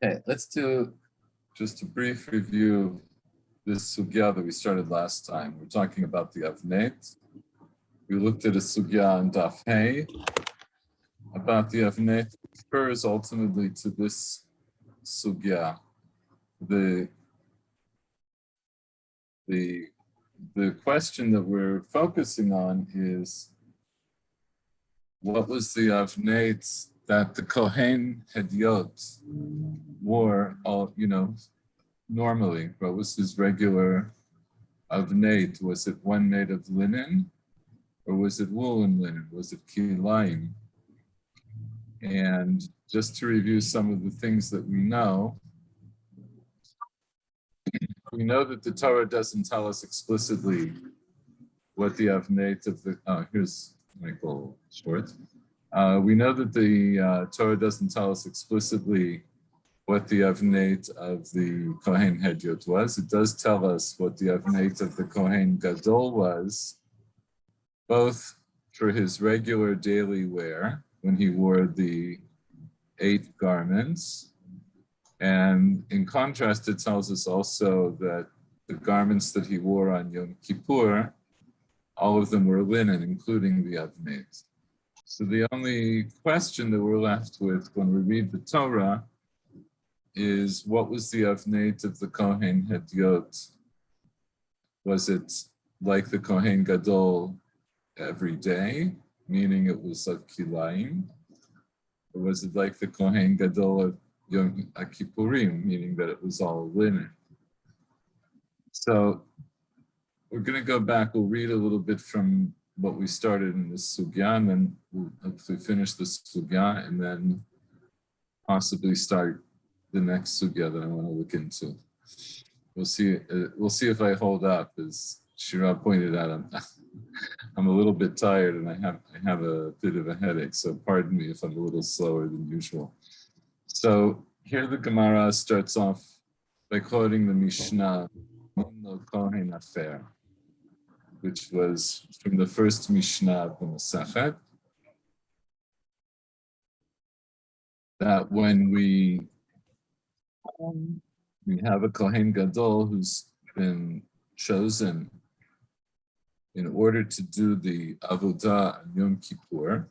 Okay, let's do just a brief review of this sugya that we started last time. We're talking about the Avnet. We looked at a sugya in Daf Hey about the Avnet. It refers ultimately to this sugya. The question that we're focusing on is, what was the Avnet that the Kohen Hedyot wore all, normally? What was his regular Avnet? Was it one made of linen, or was it woolen linen? Was it kilayim? And just to review some of the things that we know that the Torah doesn't tell us explicitly what the Avnet of the, here's Michael Schwartz. We know that the Torah doesn't tell us explicitly what the Avnet of the Kohen Hedyot was. It does tell us what the Avnet of the Kohen Gadol was, both for his regular daily wear, when he wore the 8 garments, and in contrast, it tells us also that the garments that he wore on Yom Kippur, all of them were linen, including the Avnet. So the only question that we're left with when we read the Torah is, what was the Avnet of the Kohen Hedyot? Was it like the Kohen Gadol every day, meaning it was of kilayim? Or was it like the Kohen Gadol of Yom Kippurim, meaning that it was all linen? So we're going to go back. We'll read a little bit from what we started in this sugya, and then we'll hopefully finish the sugya, and then possibly start the next sugya that I want to look into. We'll see. We'll see if I hold up. As Shira pointed out, I'm a little bit tired, and I have a bit of a headache. So pardon me if I'm a little slower than usual. So here the Gemara starts off by quoting the Mishnah, Kohen Afer, which was from the first Mishnah of the Masechet, that when we have a Kohen Gadol who's been chosen in order to do the Avodah on Yom Kippur,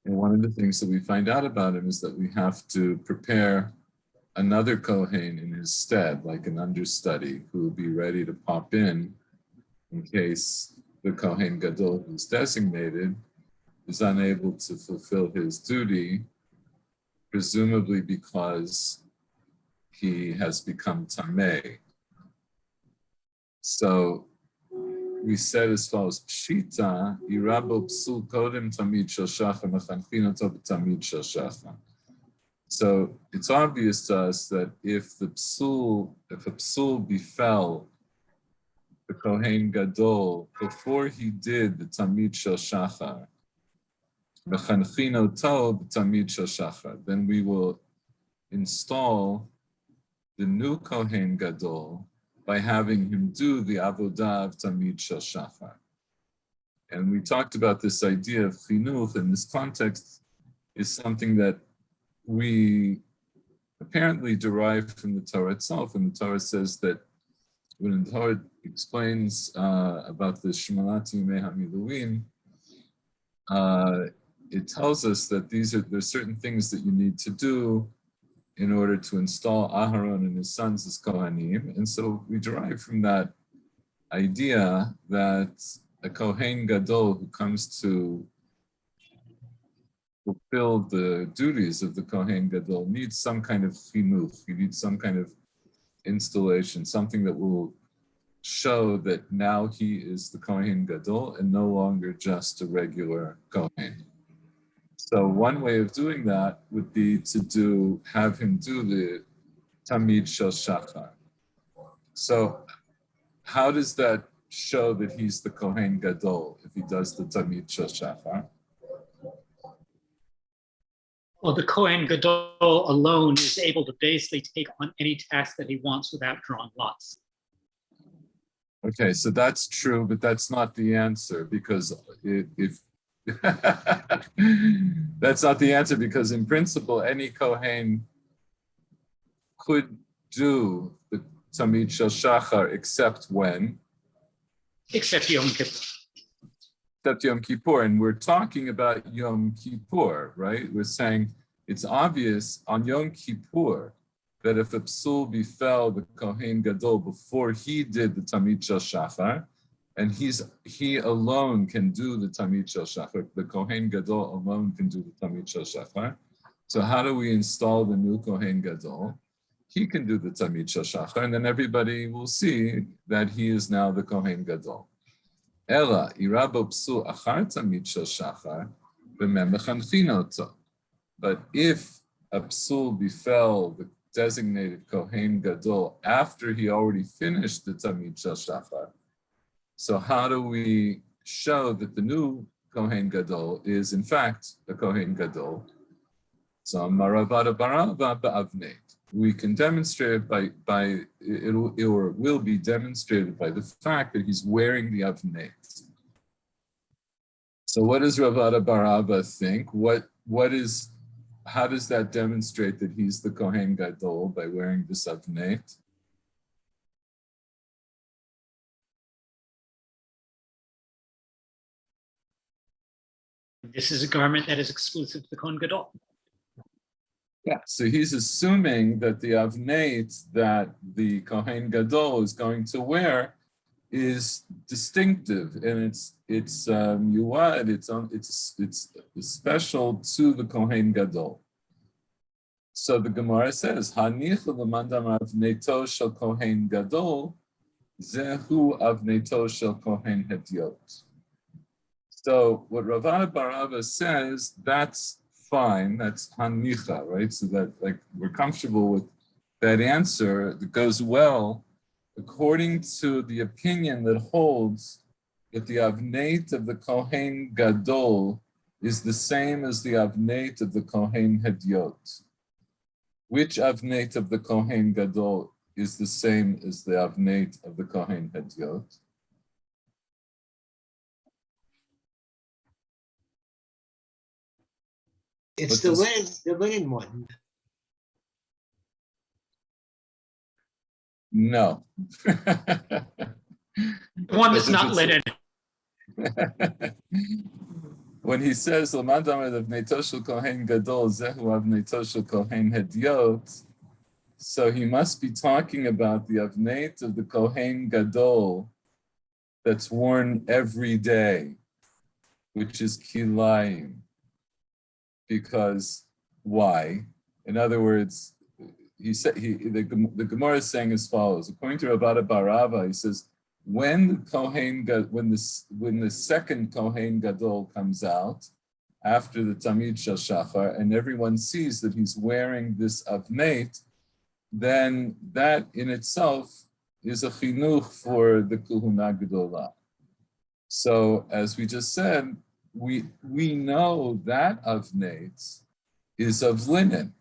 and one of the things that we find out about him is that we have to prepare another Kohen in his stead, like an understudy, who will be ready to pop in case the Kohen Gadol who's designated is unable to fulfill his duty, presumably because he has become tameh. So we said as follows: Pshita, irabo psul kodem tamid shel shachar, mechanchin oto b'tamid shel shachar. So it's obvious to us that if a psul befell the Kohen Gadol before he did the tamid shel shachar, mechanchin oto b'tamid shel shachar, then we will install the new Kohen Gadol by having him do the avodah of tamid shel shachar. And we talked about this idea of chinuch in this context is something that we apparently derive from the Torah itself. And the Torah says that when the Torah explains about the Shemonat Yimei HaMiluim, it tells us that there's certain things that you need to do in order to install Aharon and his sons as Kohanim. And so we derive from that idea that a Kohen Gadol who comes to fulfill the duties of the Kohen Gadol needs some kind of chinuch. He needs some kind of installation, something that will show that now he is the Kohen Gadol and no longer just a regular Kohen. So one way of doing that would be to have him do the Tamid Shel Shachar. So how does that show that he's the Kohen Gadol if he does the Tamid Shel Shachar? Well, the Kohen Gadol alone is able to basically take on any task that he wants without drawing lots. Okay, so that's true, but that's not the answer, because if that's not the answer, because in principle, any Kohen could do the Tamid Shel Shachar except when? Except Yom Kippur. Except Yom Kippur. And we're talking about Yom Kippur, right? We're saying it's obvious on Yom Kippur that if a psul befell the Kohen Gadol before he did the Tamid Shel Shachar, and he alone can do the Tamid Shel Shachar, the Kohen Gadol alone can do the Tamid Shel Shachar. So how do we install the new Kohen Gadol? He can do the Tamid Shel Shachar, and then everybody will see that he is now the Kohen Gadol. Ela irabo psul achar Tamid Shel Shachar b'mem mechanfin oto. But if a psul befell the designated Kohen Gadol after he already finished the Tamid Shel Shachar, so how do we show that the new Kohen Gadol is in fact the Kohen Gadol? So Maravada Barava Avnet. We can demonstrate it will be demonstrated by the fact that he's wearing the Avnet. So what does Ravada Barava think? How does that demonstrate that he's the Kohen Gadol by wearing this Avnet? This is a garment that is exclusive to the Kohen Gadol. Yeah, so he's assuming that the Avnet that the Kohen Gadol is going to wear is distinctive, and it's yuad, it's special to the Kohen Gadol. So the Gemara says, "Hanich l'mandam avneto shel Kohen Gadol, zehu avneto shel Kohen Hediot." So what Ravana Barava says, that's fine, that's hanicha, right? So that like we're comfortable with that answer. That goes well according to the opinion that holds that the avnet of the Kohen Gadol is the same as the avnet of the Kohen Hediot. Which avnet of the Kohen Gadol is the same as the avnet of the Kohen Hediot? It's the linen one. The No. one that's not linen. When he says "L'mandam of Neitoshel Kohen Gadol Zehu av Neitoshel Kohen Hediot," so he must be talking about the avnet of the Kohen Gadol that's worn every day, which is kilayim. Because why? In other words, the Gemara is saying as follows. According to Ravada Barava, he says, when the second Kohen Gadol comes out after the Tamid Shel Shachar, and everyone sees that he's wearing this avnet, then that in itself is a chinuch for the Kuhuna Gedolah. So as we just said, we know that avnet is of linen.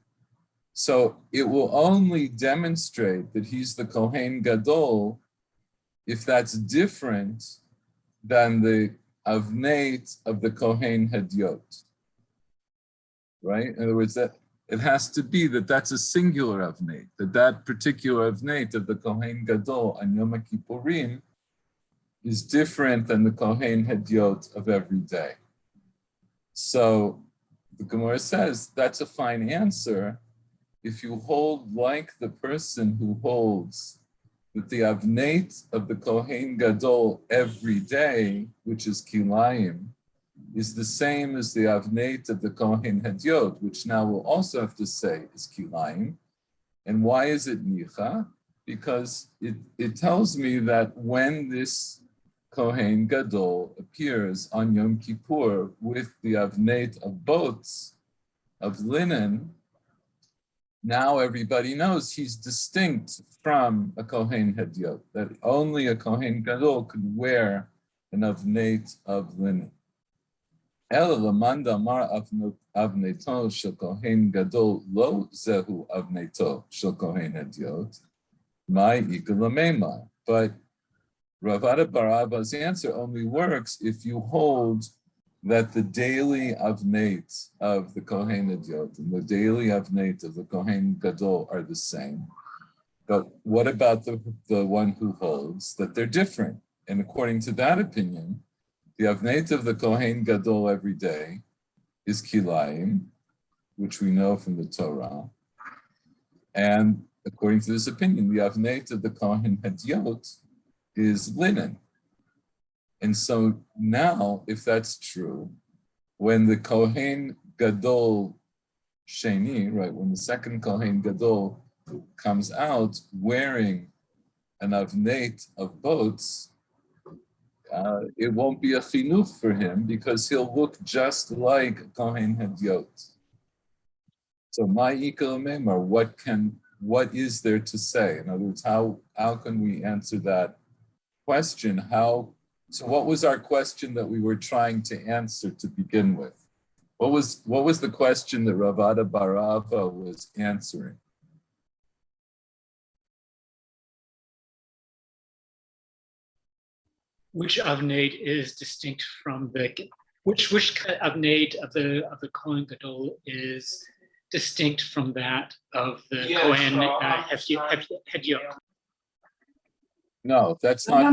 So it will only demonstrate that he's the Kohen Gadol if that's different than the avnet of the Kohen Hediot. Right? In other words, that it has to be that that's a singular avnet, that particular avnet of the Kohen Gadol on Yom Kippurim is different than the Kohen Hediot of every day. So the Gemara says that's a fine answer if you hold like the person who holds that the avnet of the Kohen Gadol every day, which is kilayim, is the same as the avnet of the Kohen Hediot, which now we'll also have to say is kilayim. And why is it nicha? Because it tells me that when this Kohen Gadol appears on Yom Kippur with the avnet of boats of linen, now everybody knows he's distinct from a Kohen Hediot, that only a Kohen Gadol could wear an avnet of linen. Ela lamanda mar avneto shel Kohen Gadol lo zehu avneto shel Kohen Hediot, mai ikalamema. But Ravada Barava's answer only works if you hold that the daily avnet of the Kohen Idiot and the daily avnet of the Kohen Gadol are the same. But what about the one who holds that they're different? And according to that opinion, the avnet of the Kohen Gadol every day is kilayim, which we know from the Torah. And according to this opinion, the avnet of the Kohen Hadiot is linen. And so now, if that's true, when the Kohen Gadol Sheni, right, when the second Kohen Gadol comes out wearing an avnet of boats, it won't be a chinuch for him because he'll look just like Kohen Hadiot. So my Ikal Memar, what is there to say? In other words, how can we answer that question? So what was our question that we were trying to answer to begin with? What was the question that Ravada Barava was answering? Which avnate is distinct from which avnate of the Kohen Gadol is distinct from that of the Kohen Hadiot? No, that's not.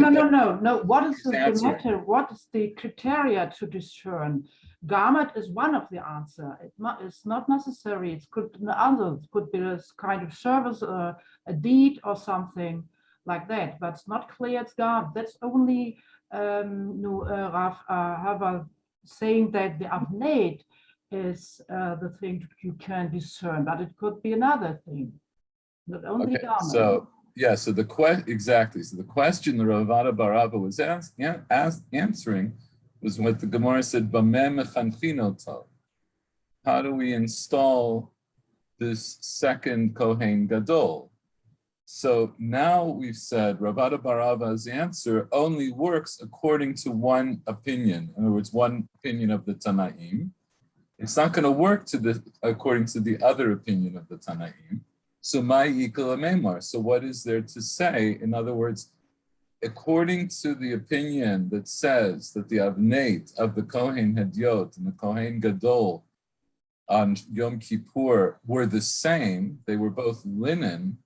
No. What is the matter? What is the criteria to discern? Garment is one of the answer. It's not necessary. It could be other. It could be a kind of service, a deed or something like that. But it's not clear it's garment. That's only Rav Hava saying that the avnate is the thing you can discern, but it could be another thing. Not only garment. So the exactly. So the question the Ravada Barava was answering was what the Gemara said, how do we install this second Kohen Gadol? So now we've said Ravada Barava's answer only works according to one opinion. In other words, one opinion of the Tanaim. It's not going to work according to the other opinion of the Tanaim. So my Ikal Memar. So what is there to say? In other words, according to the opinion that says that the avnate of the Kohen Hadiot and the Kohen Gadol on Yom Kippur were the same, they were both linen.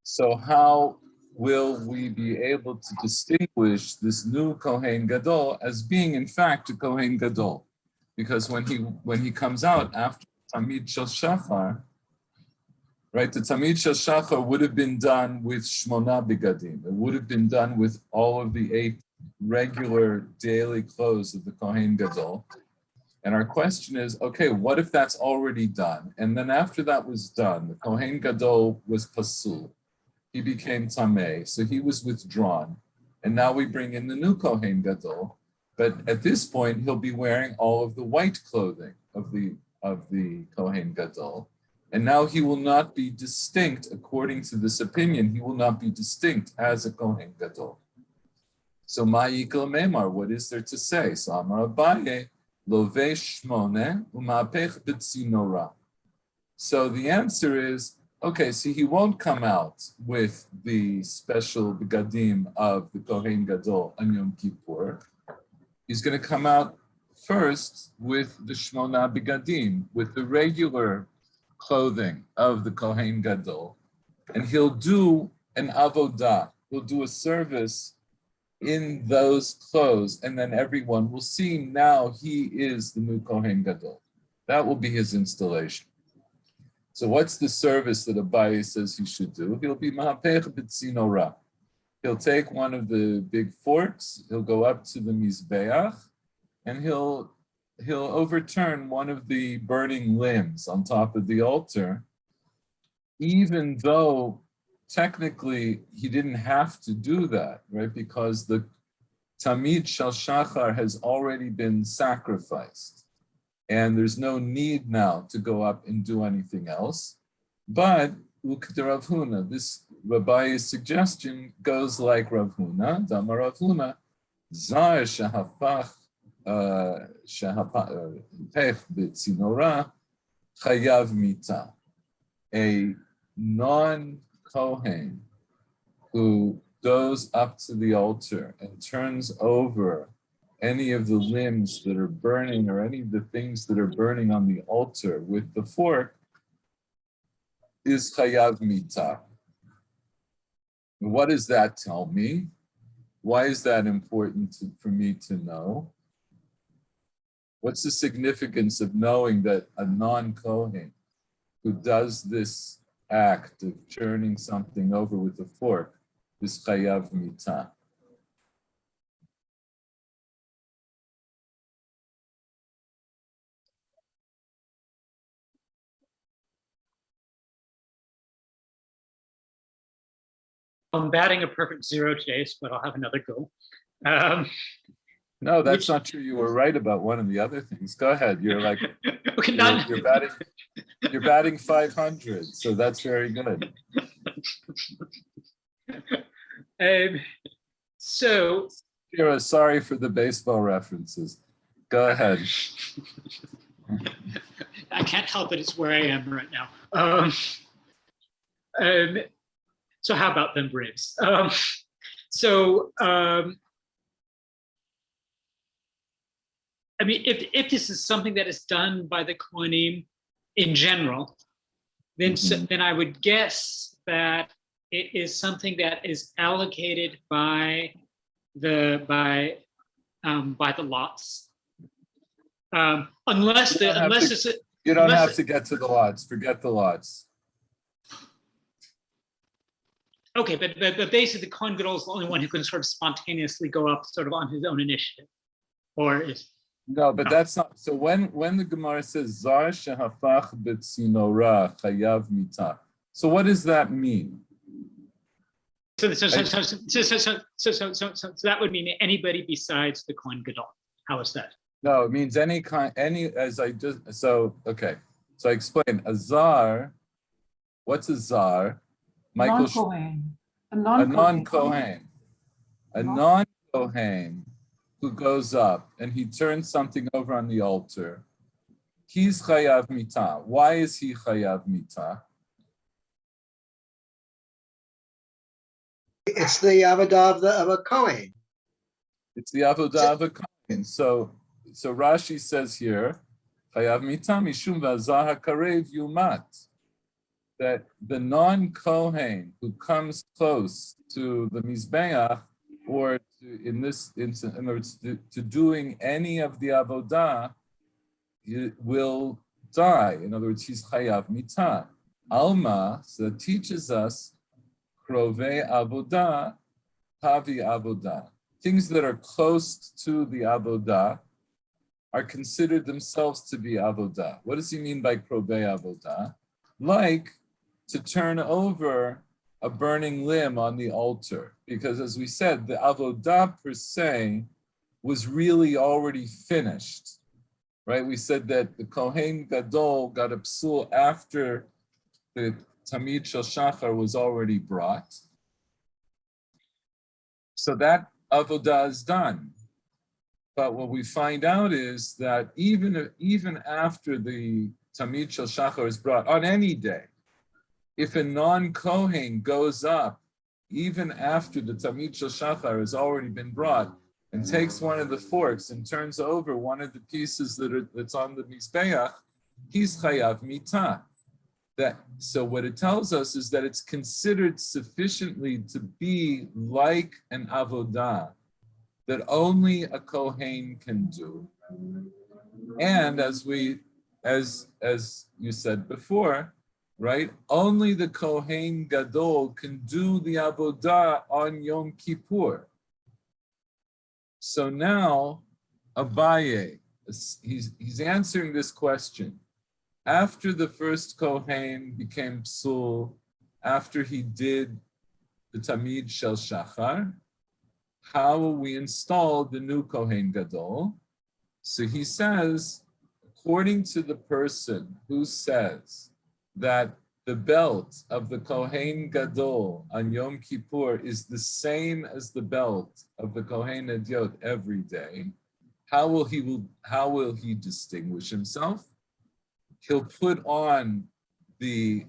So how will we be able to distinguish this new Kohen Gadol as being in fact a Kohen Gadol? Because when he comes out after Tamid Shel Shachar, right, the Tamid Shel Shachar would have been done with Shmona Bigadim. It would have been done with all of the 8 regular daily clothes of the Kohen Gadol. And our question is, okay, what if that's already done? And then after that was done, the Kohen Gadol was pasul. He became tameh, so he was withdrawn. And now we bring in the new Kohen Gadol. But at this point, he'll be wearing all of the white clothing of the Kohen Gadol. And now he will not be distinct, according to this opinion, he will not be distinct as a Kohen Gadol. So Ma'ikal Memar, what is there to say? So Amar Abaye, Lovesh Shmone Umapech B'tzinora. So the answer is, okay, so he won't come out with the special begadim of the Kohen Gadol on Yom Kippur. He's going to come out first with the Shmona begadim, with the regular clothing of the Kohen Gadol, and he'll do an avodah, he'll do a service in those clothes, and then everyone will see now he is the new Kohen Gadol. That will be his installation. So what's the service that Abaye says he should do? He'll be Mahapech B'tzinora. He'll take one of the big forks, he'll go up to the Mizbeach, and he'll overturn one of the burning limbs on top of the altar, even though technically he didn't have to do that, right? Because the Tamid Shel Shachar has already been sacrificed, and there's no need now to go up and do anything else. But Rav Huna, this Rabbi's suggestion goes like Rav Huna, Damar Rav Huna, Zar Shehapach B'tzinora Chayav Mita. A non-Kohen who goes up to the altar and turns over any of the limbs that are burning or any of the things that are burning on the altar with the fork is chayav mita. What does that tell me? Why is that important for me to know? What's the significance of knowing that a non-Kohen who does this act of turning something over with a fork is chayav mita? I'm batting a perfect 0 today, but I'll have another go. No, that's not true. You were right about one of the other things. Go ahead. You're like Okay, you're batting 500, so that's very good. So, Shira, sorry for the baseball references. Go ahead. I can't help it. It's where I am right now. So how about them Braves? I mean, if this is something that is done by the Kohanim in general, then then I would guess that it is something that is allocated by the lots, unless it's you don't have to get to the lots. Forget the lots. Okay, but basically the Kohen Gadol is the only one who can sort of spontaneously go up sort of on his own initiative, or is no, but that's not. So when the Gemara says Zar shehafach betzinora chayav mita, so what does that mean? So that would mean anybody besides the Kohen Gadol. How is that? No, it means any as I just okay. So I explain a zar. What's a zar? Michael, Non-Kohen. a non-Kohen. A non-Kohen who goes up and he turns something over on the altar. He's chayav mita. Why is he chayav mita? It's the avodah of a Kohen. It's the avodah of a Kohen. So Rashi says here, chayav mita mishum v'azah hakarev yumat. That the non-Kohen who comes close to the Mizbeach, or in this instance, in other words, to doing any of the avodah, will die. In other words, he's chayav mita. Alma, so that teaches us, krovei avodah, havi avodah. Things that are close to the avodah are considered themselves to be avodah. What does he mean by krovei avodah? Like to turn over a burning limb on the altar. Because as we said, the avodah per se was really already finished, right? We said that the Kohen Gadol got a psul after the Tamid Shel Shachar was already brought. So that avodah is done. But what we find out is that even after the Tamid Shel Shachar is brought, on any day, if a non-Kohen goes up, even after the Tamid Shel Shachar has already been brought, and takes one of the forks and turns over one of the pieces that's on the Mizbeach, he's chayav mita. So what it tells us is that it's considered sufficiently to be like an avodah that only a Kohen can do. And as you said before, right? Only the Kohen Gadol can do the avodah on Yom Kippur. So now, Abaye, he's answering this question. After the first Kohen became psul, after he did the Tamid Shel Shachar, how will we install the new Kohen Gadol? So he says, according to the person who says that the belt of the Kohen Gadol on Yom Kippur is the same as the belt of the Kohen Ediot every day, how will he distinguish himself? He'll put on the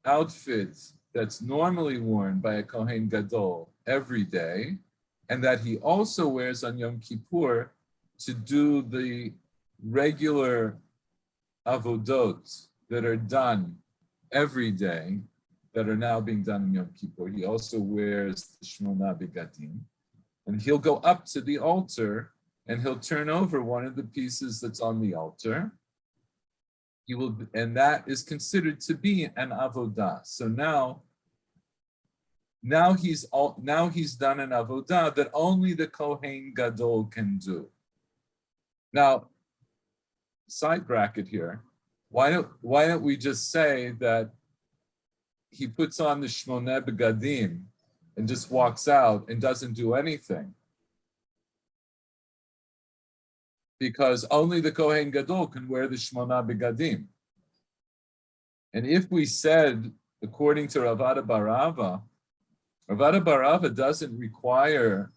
outfit that's normally worn by a Kohen Gadol every day, and that he also wears on Yom Kippur to do the regular avodot that are done every day, that are now being done in Yom Kippur. He also wears the Shmona Begadim, and he'll go up to the altar and he'll turn over one of the pieces that's on the altar. He will, and that is considered to be an avodah. So now he's done an avodah that only the Kohen Gadol can do. Now, side bracket here. Why don't we just say that he puts on the Shmoneh Begadim and just walks out and doesn't do anything? Because only the Kohen Gadol can wear the Shmoneh Begadim. And if we said, according to Ravada Barava doesn't require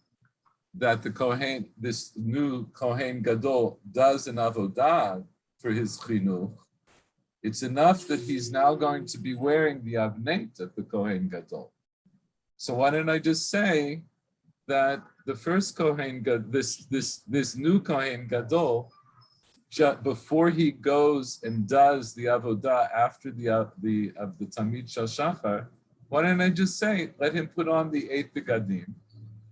that the Kohen, this new Kohen Gadol, does an avodah for his chinuch. It's enough that he's now going to be wearing the avnet of the Kohen Gadol. So why don't I just say that the first Kohen Gadol, this new Kohen Gadol, before he goes and does the avodah after the Tamid Shel Shachar, why don't I just say, let him put on the 8 begadim,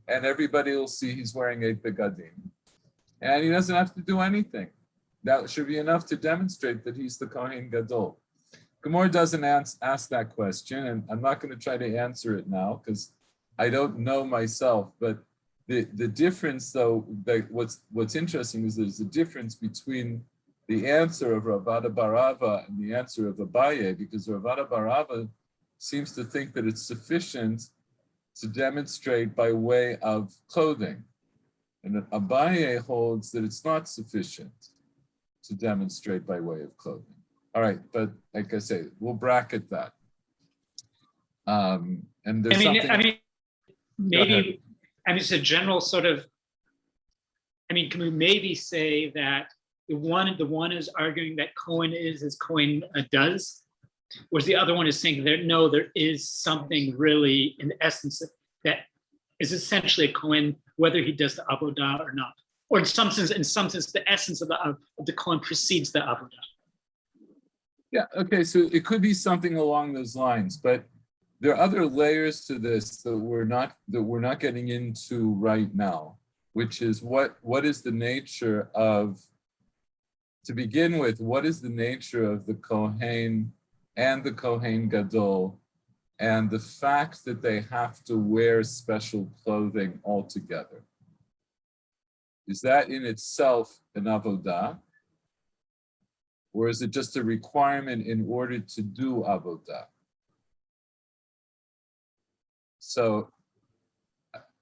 and everybody will see he's wearing 8 begadim, and he doesn't have to do anything. That should be enough to demonstrate that he's the Kohen Gadol. Gemara doesn't ask that question, and I'm not going to try to answer it now because I don't know myself. But the difference, though, what's interesting is there's a difference between the answer of Ravada Barava and the answer of Abaye, because Ravada Barava seems to think that it's sufficient to demonstrate by way of clothing, and Abaye holds that it's not sufficient to demonstrate by way of clothing. All right, but like I say, we'll bracket that. And there's maybe it's a general sort of, can we maybe say that the one is arguing that Cohen is as Cohen does, whereas the other one is saying there is something really in the essence that is essentially a Cohen, whether he does the avodah or not. Or in some sense, the essence of the Kohen precedes the avodah. Yeah. Okay. So it could be something along those lines, but there are other layers to this that we're not getting into right now, which is what is the nature of, to begin with, what is the nature of the Kohen and the Kohen Gadol, and the fact that they have to wear special clothing altogether. Is that in itself an avodah? Or is it just a requirement in order to do avodah? So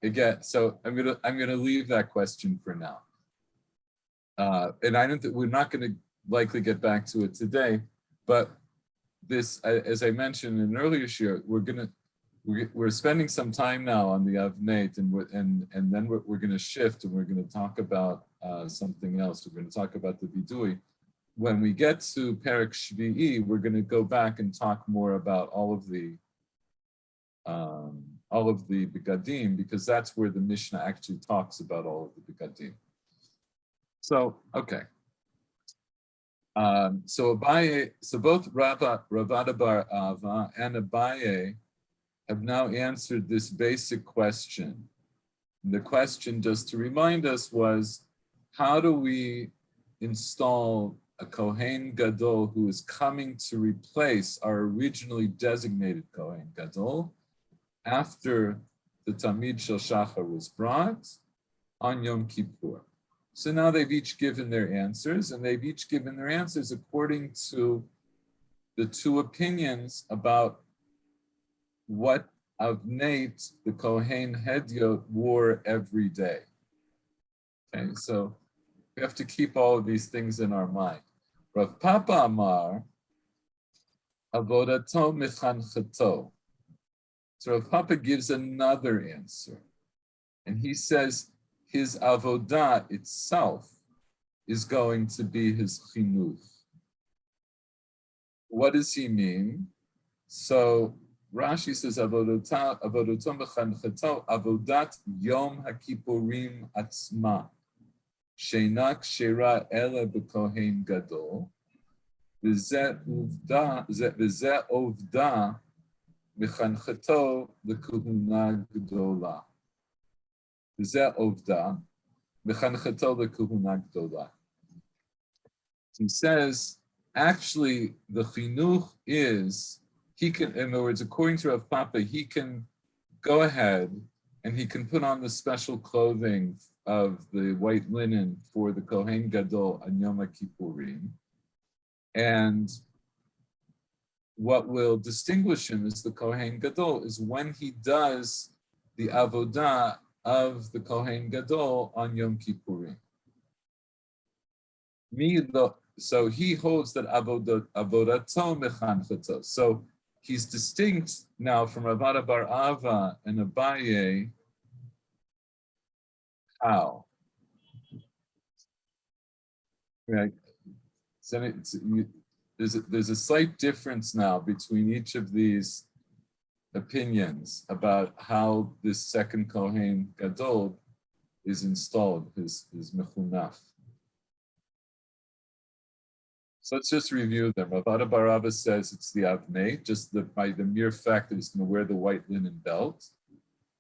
again, I'm gonna leave that question for now. And I don't think we're not gonna likely get back to it today, but this, as I mentioned in an earlier year, we're spending some time now on the Avnet, and then we're going to shift and we're going to talk about something else. We're going to talk about the Vidui. When we get to Perek Shvi'i, we're going to go back and talk more about all of the Begadim, because that's where the Mishnah actually talks about all of the Begadim. So, okay. So both Ravada Bar Ava and Abaye have now answered this basic question. And the question, just to remind us, was how do we install a Kohen Gadol who is coming to replace our originally designated Kohen Gadol after the Tamid Shel Shachar was brought on Yom Kippur? So now they've each given their answers, and they've each given their answers according to the two opinions about what Avnet the Kohen Hedyot wore every day. Okay, so we have to keep all of these things in our mind. Rav Papa Amar, Avodato Mechanchato. So Rav Papa gives another answer, and he says his avodah itself is going to be his chinuch. What does he mean? So Rashi says avodato mechanchato avodat Yom HaKippurim atzma. sheina kshera ela b'kohen gadol, v'zeh ovda mechancheto lekahuna gedola. V'zeh ovda mechancheto lekahuna gedola. He says, actually, the chinuch is, he can, in other words, according to Rav Papa, he can go ahead and he can put on the special clothing of the white linen for the Kohen Gadol on Yom Kippurim. And what will distinguish him as the Kohen Gadol is when he does the avodah of the Kohen Gadol on Yom Kippurim. So he holds that avodato mechanchato. So he's distinct now from Ravada Bar Ava and Abaye. How? Right. So there's a slight difference now between each of these opinions about how this second Kohen Gadol is installed, his mechunaf. So let's just review them. Ravada Bar Ava says it's the Avnet, just by the mere fact that he's going to wear the white linen belt.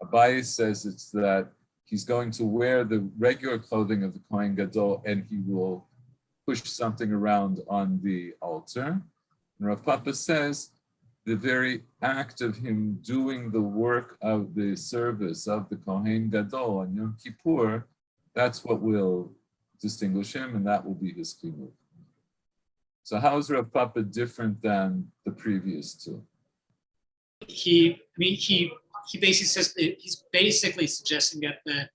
Abaye says it's that he's going to wear the regular clothing of the Kohen Gadol and he will push something around on the altar. And Rav Papa says the very act of him doing the work of the service of the Kohen Gadol on Yom Kippur, that's what will distinguish him, and that will be his chinuch. So how is Rav Papa different than the previous two? He basically says that he's basically suggesting that the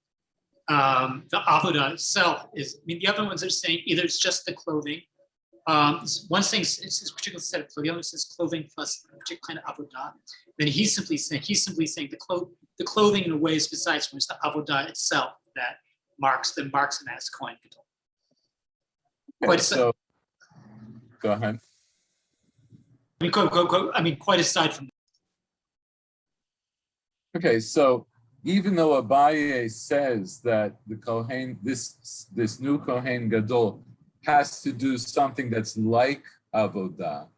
avodah itself is. The other ones are saying either it's just the clothing. One saying it's a particular set of clothing. The other says clothing plus a particular kind of avodah. Then he's simply saying the clothing in a way is besides from it's the avodah itself that marks him as Kohen Gadol. So go ahead. Quite aside from. Okay, so even though Abaye says that the Kohen, this new Kohen Gadol has to do something that's like avodah,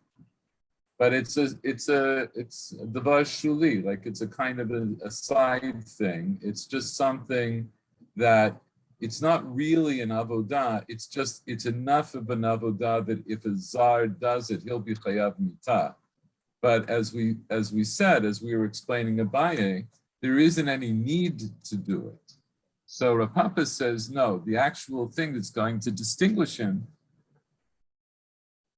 but it's davar shuli, like it's a kind of a side thing. It's just something that it's not really an avodah. It's enough of an avodah that if a zar does it, he'll be chayav mitah. But as we said, as we were explaining Abaye, there isn't any need to do it. So Rav Papa says, no, the actual thing that's going to distinguish him,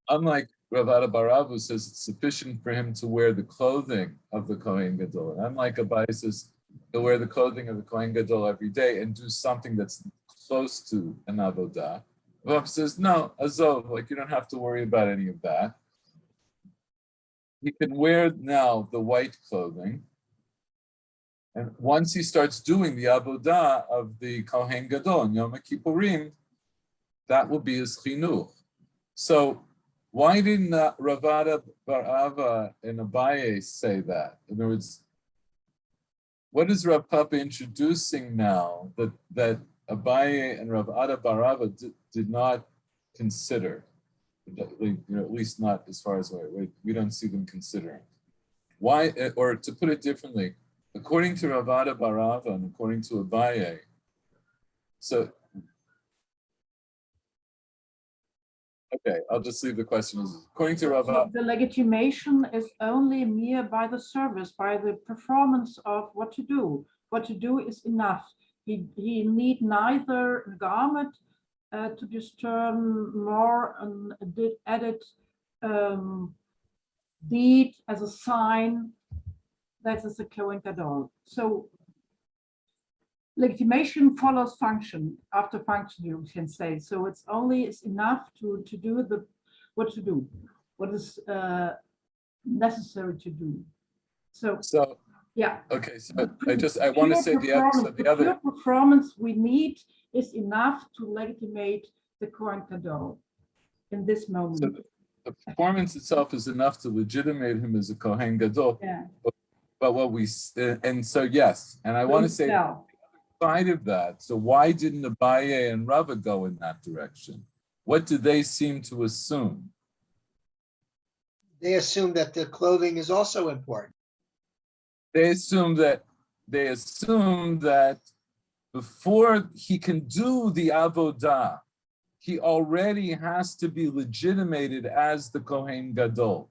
unlike Ravada Bar Ava says it's sufficient for him to wear the clothing of the Kohen Gadol. And unlike Abaye says, he'll wear the clothing of the Kohen Gadol every day and do something that's close to an avodah. Rav Papa says, no, azov, like you don't have to worry about any of that. He can wear now the white clothing. And once he starts doing the avodah of the Kohen Gadol in Yom Kippurim, that will be his chinuch. So why didn't Ravada Bar Ava and Abaye say that? In other words, what is Rav Papa introducing now that Abaye and Ravada Bar Ava did not consider? At least not as far as we don't see them considering. Why, or to put it differently, according to Ravada Bar Ava and according to Abaye, so, okay, I'll just leave the question. According to Ravada, the legitimation is only mere by the service, by the performance of what to do. What to do is enough. He need neither garment to discern more an added deed as a sign that is a Kohen Gadol. So legitimation follows function after function, you can say. So it's enough to do what is necessary to do. So yeah. Okay, so I want to say the other pure performance we need is enough to legitimate the Kohen Gadol in this moment. So the performance itself is enough to legitimate him as a Kohen Gadol. Yeah. But what we and so yes, and I want to say outside of that. So why didn't Abaye and Rava go in that direction? What do they seem to assume? They assume that the clothing is also important. They assume that before he can do the avodah, he already has to be legitimated as the Kohen Gadol.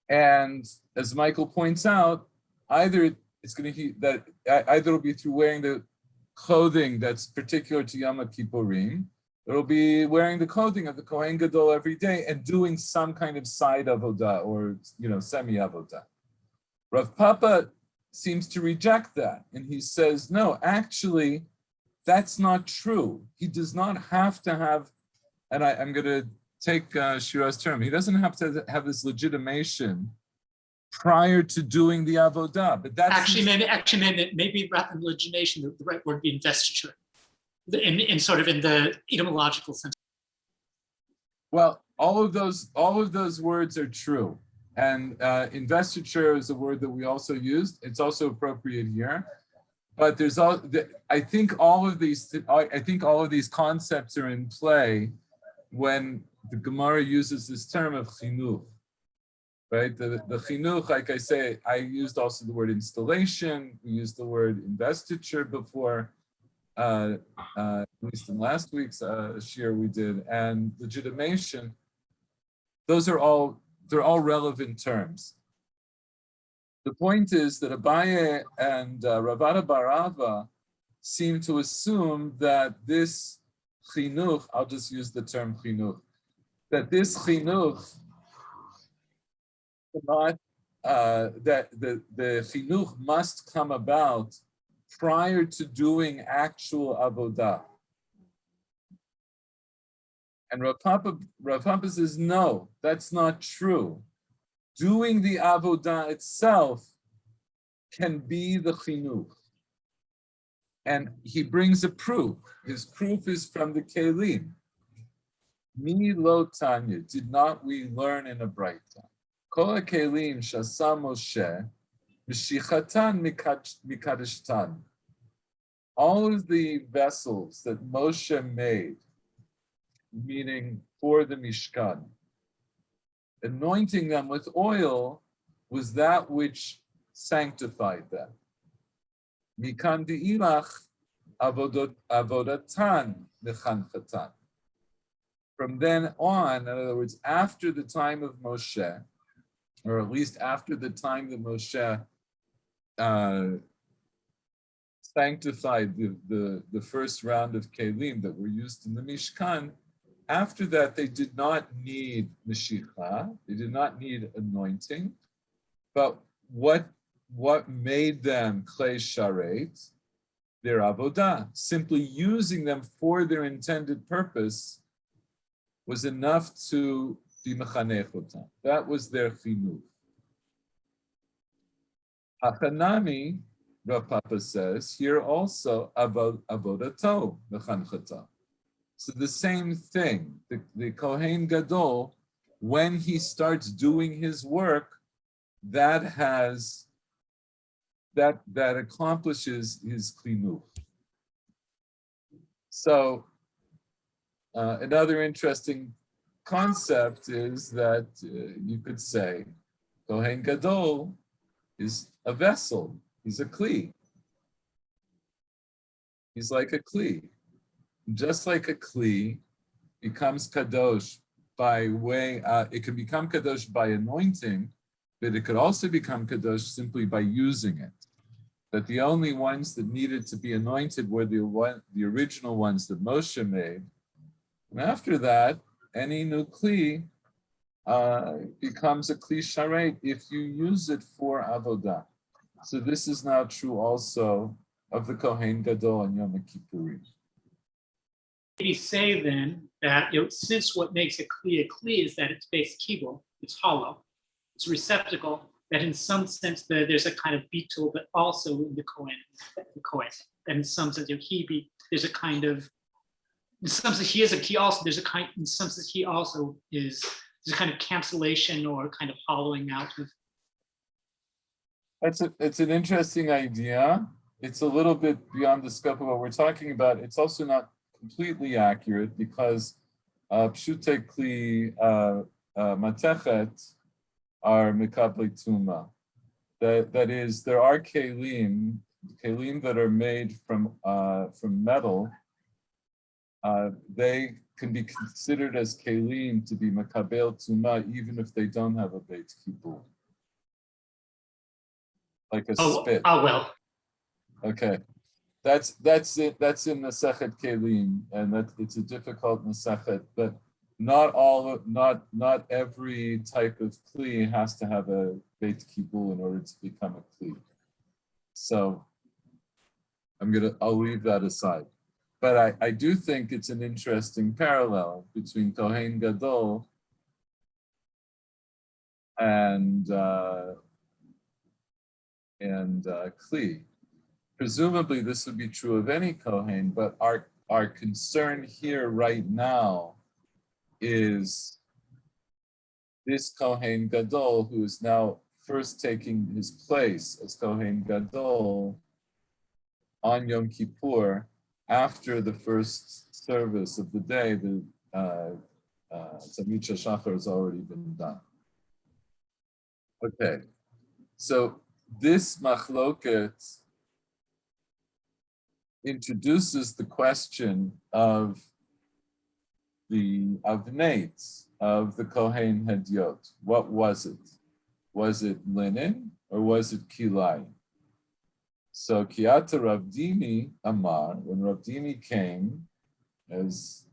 And as Michael points out, either it'll be through wearing the clothing that's particular to Yom Kippurim, it'll be wearing the clothing of the Kohen Gadol every day and doing some kind of side avodah or semi avodah. Rav Papa seems to reject that, and he says, no, actually, that's not true. He does not have to have, and I'm going to take Shira's term, he doesn't have to have this legitimation prior to doing the avodah. But that's maybe rather than legitimation, the right word would be investiture, in sort of in the etymological sense. Well, all of those words are true. And investiture is a word that we also used. It's also appropriate here. But I think all of these concepts are in play when the Gemara uses this term of chinuch, right? The chinuch, like I say, I used also the word installation. We used the word investiture before, at least in last week's shir we did, and legitimation. They're all relevant terms. The point is that Abaye and Ravada Barava seem to assume that this chinuch, I'll just use the term chinuch, that this chinuch cannot, that the chinuch must come about prior to doing actual avodah. And Rav Papa says, no, that's not true. Doing the avodah itself can be the chinuch. And he brings a proof. His proof is from the Kelim. Mi lo tanya, did not we learn in a Braita? Kol kelim shasa Moshe, mishichatan mikadeshtan. All of the vessels that Moshe made, meaning for the Mishkan, anointing them with oil was that which sanctified them. Mikan de'ilach avodatan mechanchatan. From then on, in other words, after the time of Moshe, or at least after the time that Moshe sanctified the first round of kelim that were used in the Mishkan, after that, they did not need Meshicha, they did not need anointing, but what made them Klei Sharet? Their avodah. Simply using them for their intended purpose was enough to be mechanech otam. That was their chinuch. Hachanami, Rav Papa says, here also avodato mechanchata. So the same thing, the Kohen Gadol, when he starts doing his work, that accomplishes his chinuch. So another interesting concept is that you could say Kohen Gadol is a vessel. He's a kli. He's like a kli. Just like a kli becomes kadosh by way, it can become kadosh by anointing, but it could also become kadosh simply by using it. But the only ones that needed to be anointed were the original ones that Moshe made. And after that, any new kli becomes a kli sharet if you use it for avodah. So this is now true also of the Kohen Gadol and Yom Kippurim. Maybe say then that since what makes a kli is that it's base kibul, it's hollow, it's a receptacle, that in some sense there's a kind of bitul, but also in the Kohen, and in some sense there's a kind of, in some sense he is a key also, there's a kind, in some sense he also is, there's a kind of cancellation or kind of hollowing out of. It's an interesting idea. it's a little bit beyond the scope of what we're talking about. It's also not completely accurate because pshute kli matechet are mikabli tuma. That is, there are kelim that are made from metal. They can be considered as kelim to be makabel tuma even if they don't have a beit kipul, like a spit. Oh well. Okay, that's it. That's in Masechet Kelim, and that it's a difficult Masechet, but not every type of kli has to have a beit kibul in order to become a kli. So I'll leave that aside. But I do think it's an interesting parallel between Kohen Gadol and kli. Presumably this would be true of any Kohen, but our concern here right now is this Kohen Gadol who is now first taking his place as Kohen Gadol on Yom Kippur after the first service of the day. The Tzavit Shachar has already been done. Okay, so this machloket introduces the question of the avneit of the Kohen Hedyot. What was it? Was it linen or was it kilai? So Kiata Rav Dimi Amar, when Rav Dimi came, as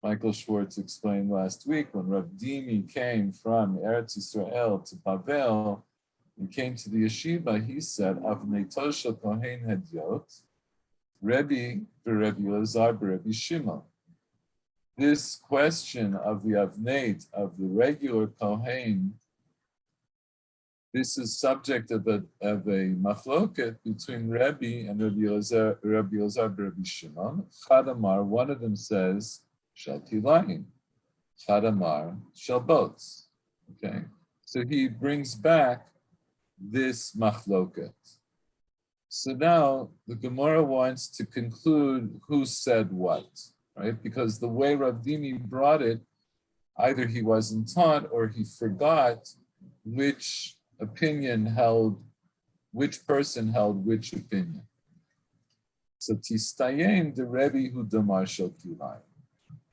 Michael Schwartz explained last week, when Rav Dimi came from Eretz Yisrael to Bavel, he came to the yeshiva, he said, Avneito shel Kohen Hedyot, Rebbe v'Rebbe Elazar b'Rebbe Shimon. This question of the avneit of the regular Kohen, this is subject of a machloket between Rebbe and Rebbe Elazar b'Rebbe Shimon. Chadamar, one of them says shel kilayim, Chadamar shel bots. Okay, so he brings back this machloket. So now the Gemara wants to conclude who said what, right? Because the way Rav Dimi brought it, either he wasn't taught or he forgot which opinion held, which person held which opinion. So Tistayim the Rebbe hu damar shel kilayim.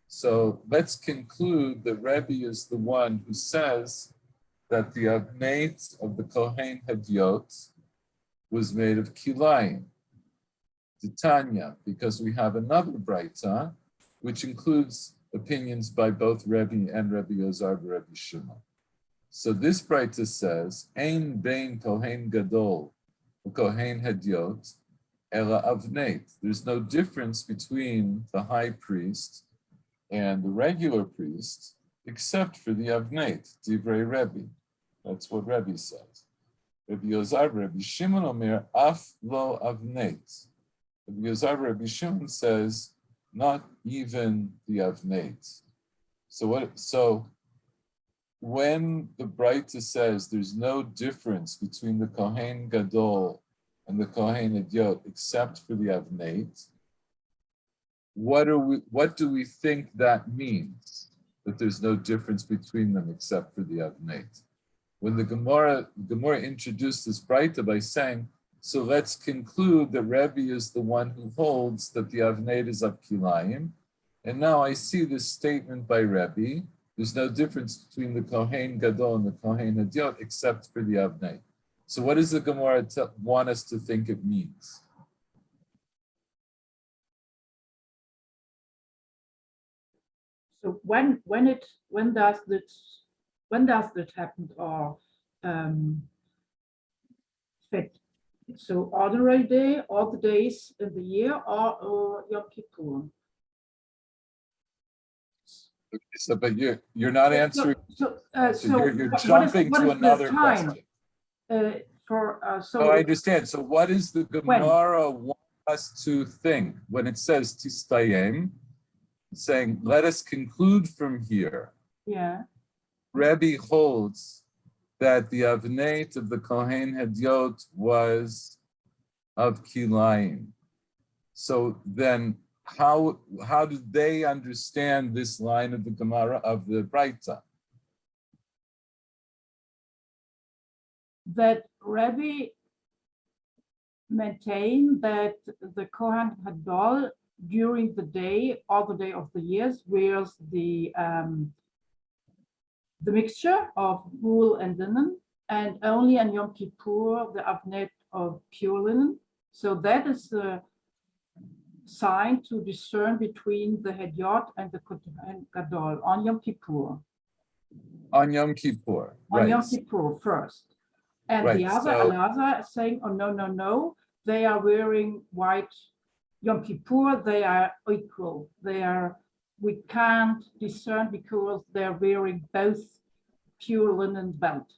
So let's conclude that Rebbe is the one who says that the avneit of the Kohen Hedyot was made of kilayim, Titania, because we have another Braita, which includes opinions by both Rebbe and Rebbe Elazar b'Rebbe Shimon. So this Braita says, Ein bein Kohen Gadol, Kohen Hedyot, ela avneit. There's no difference between the high priest and the regular priest, except for the avneit, divrei Rebbe. That's what Rebbe says. Rebbe Elazar b'Rebbe Shimon omer af lo avneit. Rebbe Elazar b'Rebbe Shimon says not even the avneit. So when the Braita says there's no difference between the Kohen Gadol and the Kohen Hedyot except for the avneit, what do we think that means? That there's no difference between them except for the avneit. When the Gemara introduced this Braita by saying, so let's conclude that Rebbe is the one who holds that the avneit is of kilayim. And now I see this statement by Rebbe, there's no difference between the Kohen Gadol and the Kohen Hedyot except for the avneit. So what does the Gemara want us to think it means? So when does that happen, or fit? So ordinary day, all the days in the year, or Yom Kippur? Okay, so, but you're not answering. So you're jumping to another question. So I understand. So what does the Gemara want us to think when it says Tistayim, saying, let us conclude from here? Yeah. Rebbe holds that the avneit of the Kohen Hedyot was of Kilayim. So then how do they understand this line of the Gemara of the Braita? That Rabbi maintain that the Kohen Gadol during the day, all the day of the years, wears the mixture of wool and linen, and only on Yom Kippur the Avnet of pure linen. So that is the sign to discern between the Hedyot and the Kohen Gadol on Yom Kippur. On Yom Kippur, On right. Yom Kippur first. And Right, the other, so- Elazar is saying, oh, no, they are wearing white Yom Kippur, they are equal. We can't discern because they're wearing both pure linen belt.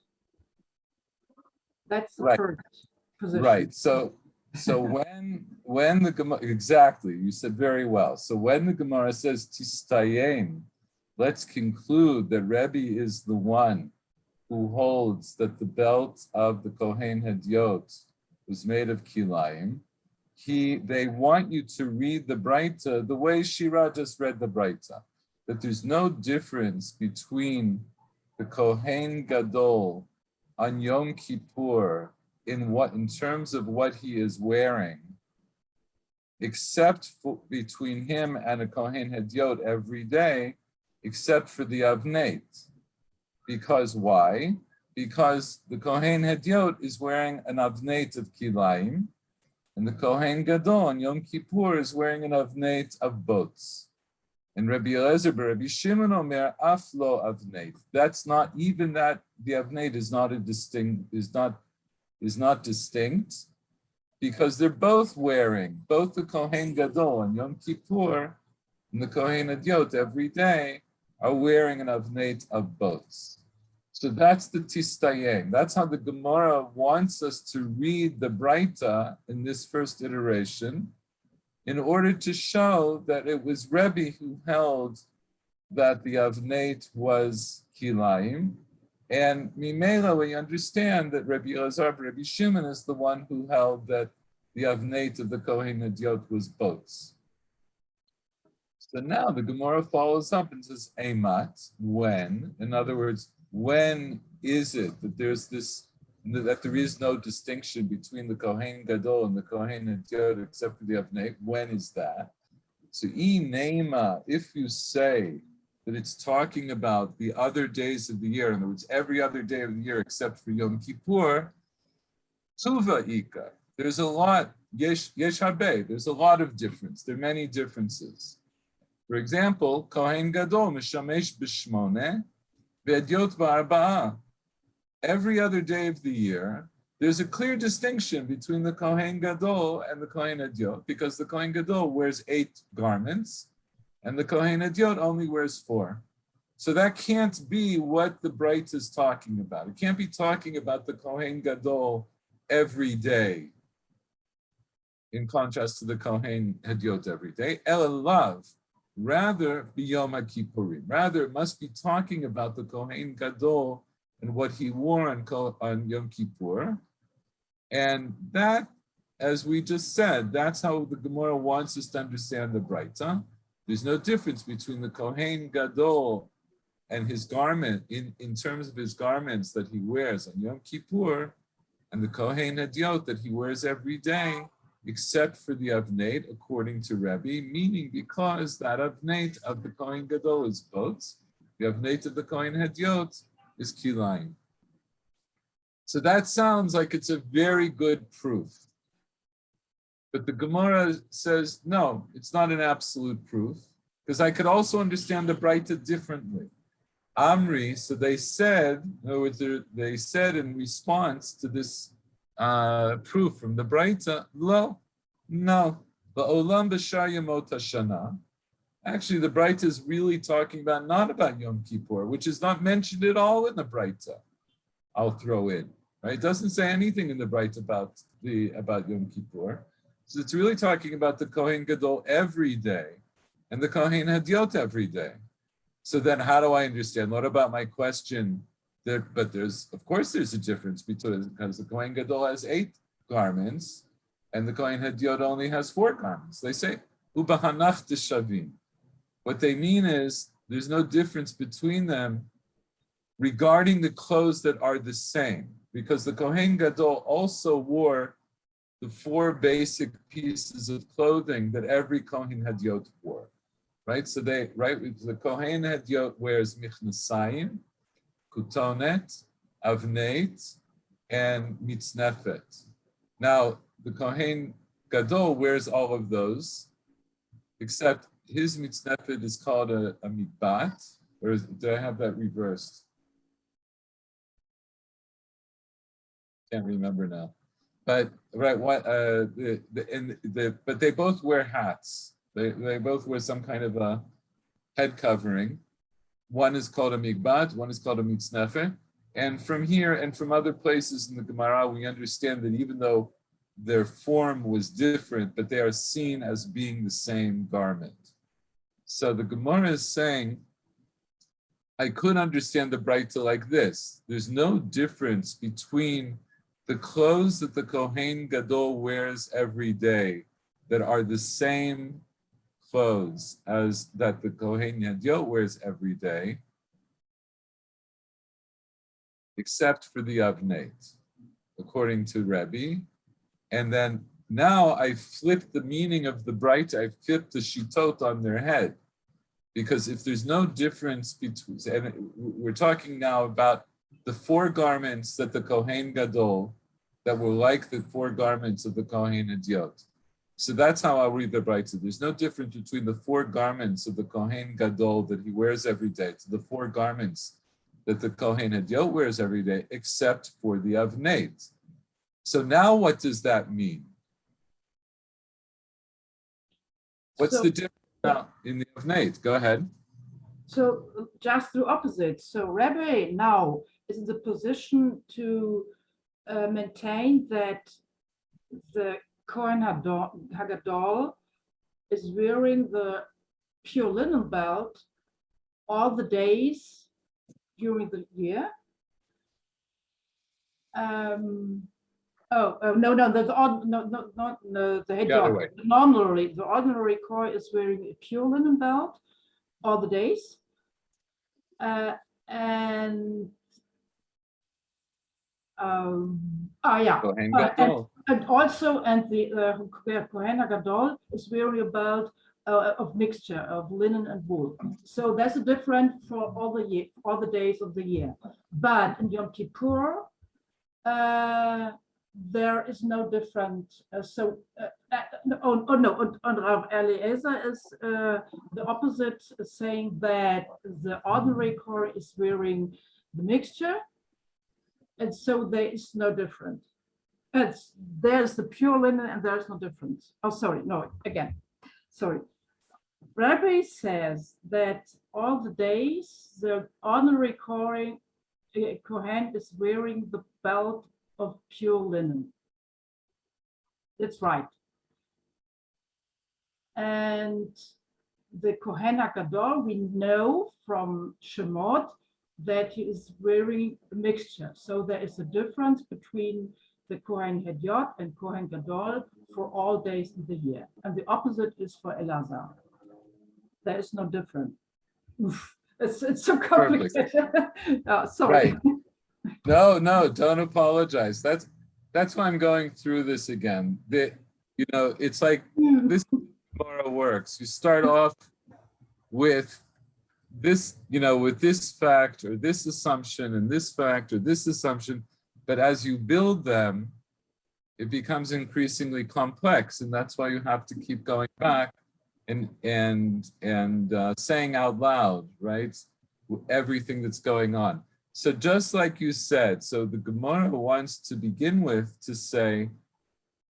That's the Right. first position. Right. So when the Gemara, exactly, you said very well. So when the Gemara says Tistayim, let's conclude that Rebbe is the one who holds that the belt of the Kohen Hedyot was made of Kilayim. They want you to read the Braita the way Shira just read the Braita, that there's no difference between the Kohen Gadol on Yom Kippur in terms of what he is wearing, except between him and a Kohen Hedyot every day, except for the Avnet. Because why? Because the Kohen Hedyot is wearing an Avnet of Kilayim, and the Kohen Gadol on Yom Kippur is wearing an Avnet of boats. And Rabbi Eliezer, Rabbi Shimon Omer, Aflo Avnet. That's not even that. The Avnet is not distinct, because they're both wearing, both the Kohen Gadol on Yom Kippur and the Kohen Hedyot every day are wearing an Avnet of boats. So that's the Tistayim. That's how the Gemara wants us to read the Braita in this first iteration, in order to show that it was Rebbe who held that the Avnet was Kilayim. And Mimela, we understand that Rabbi Elazar, Rabbi Shimon is the one who held that the Avnet of the Kohen Hedyot was boats. So now the Gemara follows up and says, Eimat, when? In other words, when is it that there is no distinction between the Kohen Gadol and the Kohen Hedyot except for the Avnet? When is that? So, if you say that it's talking about the other days of the year, in other words, every other day of the year except for Yom Kippur, Tuva Ika, there's a lot, Yesh Habe, there's a lot of difference. There are many differences. For example, Kohen Gadol, Mishamesh B'Shmone, V'Hedyot B'Arba'ah. Every other day of the year, there's a clear distinction between the Kohen Gadol and the Kohen Hedyot, because the Kohen Gadol wears 8 garments, and the Kohen Hedyot only wears 4. So that can't be what the Braita is talking about. It can't be talking about the Kohen Gadol every day, in contrast to the Kohen Hedyot every day. Elalav, rather b'Yom HaKippurim. Rather, it must be talking about the Kohen Gadol and what he wore on Yom Kippur. And that, as we just said, that's how the Gemara wants us to understand the Braita. There's no difference between the Kohen Gadol and his garment in terms of his garments that he wears on Yom Kippur and the Kohen Hedyot that he wears every day, except for the Avnet, according to Rebbe, meaning because that Avnet of the Kohen Gadol is boats, the Avnet of the Kohen Hedyot is Kilayim. So that sounds like it's a very good proof. But the Gemara says, no, it's not an absolute proof, because I could also understand the Braita differently. Amri, so they said, in other words, they said in response to this proof from the Braita, no. Ba'olam b'shar yemot hashana. Actually, the Braita is really talking not about Yom Kippur, which is not mentioned at all in the Braita. I'll throw in, right? It doesn't say anything in the Braita about Yom Kippur. So it's really talking about the Kohen Gadol every day and the Kohen Hedyot every day. So then how do I understand? What about my question? But of course there's a difference because the Kohen Gadol has 8 garments and the Kohen Hadiot only has 4 garments. They say, Ubahanach Shavim. What they mean is there's no difference between them regarding the clothes that are the same, because the Kohen Gadol also wore the 4 basic pieces of clothing that every Kohen Hadiot wore, right? So the Kohen Hadiot wears Michnasayim, Kutonet, Avnet, and Mitznefet. Now, the Kohen Gadol wears all of those, except his Mitznefet is called a Mikbat, or do I have that reversed? Can't remember now. But right, but they both wear hats. They both wear some kind of a head covering. One is called a Mikbat, one is called a Mitznefet. And from here and from other places in the Gemara, we understand that even though their form was different, but they are seen as being the same garment. So the Gemara is saying, I could understand the Braita like this. There's no difference between the clothes that the Kohen Gadol wears every day that are the same clothes as that the Kohen Hadiot wears every day, except for the Avnet, according to Rebbe. And then now I flipped the meaning of the Braita, I flipped the Shitot on their head. Because if there's no difference between, and we're talking now about the 4 garments that the Kohen Gadol, that were like the 4 garments of the Kohen Hadiot. So that's how I'll read the Braita. There's no difference between the 4 garments of the Kohen Gadol that he wears every day to the 4 garments that the Kohen Hadiot wears every day, except for the Avnet. So now what does that mean? What's the difference now in the Avnet? Go ahead. So just the opposite. So Rabbi now is in the position to maintain that the Kohen Hagadol is wearing the pure linen belt all the days during the year. The head dog. Normally, the ordinary Kohen is wearing a pure linen belt all the days, and also the Kohen Hagadol is wearing a belt of mixture of linen and wool. So that's a difference for all the days of the year. But in Yom Kippur, there is no difference. On Rav Eliezer is the opposite, saying that the ordinary Kohen is wearing the mixture, and so there is no difference. There's the pure linen and there's no difference. Oh, sorry, no, again, sorry. Rabbi says that all the days the ordinary Kohen is wearing the belt of pure linen. That's right. And the Kohen HaGadol, we know from Shemot that he is wearing a mixture. So there is a difference between the Kohen Hadiot and Kohen Gadol for all days in the year. And the opposite is for Elazar. There is no difference. It's so complicated. Oh, sorry. Right. No, don't apologize. That's why I'm going through this again. It's like this tomorrow works. You start off with this, with this fact or this assumption and this fact or this assumption, but as you build them, it becomes increasingly complex, and that's why you have to keep going back and saying out loud, right, everything that's going on. So just like you said, so the Gemara wants to begin with to say,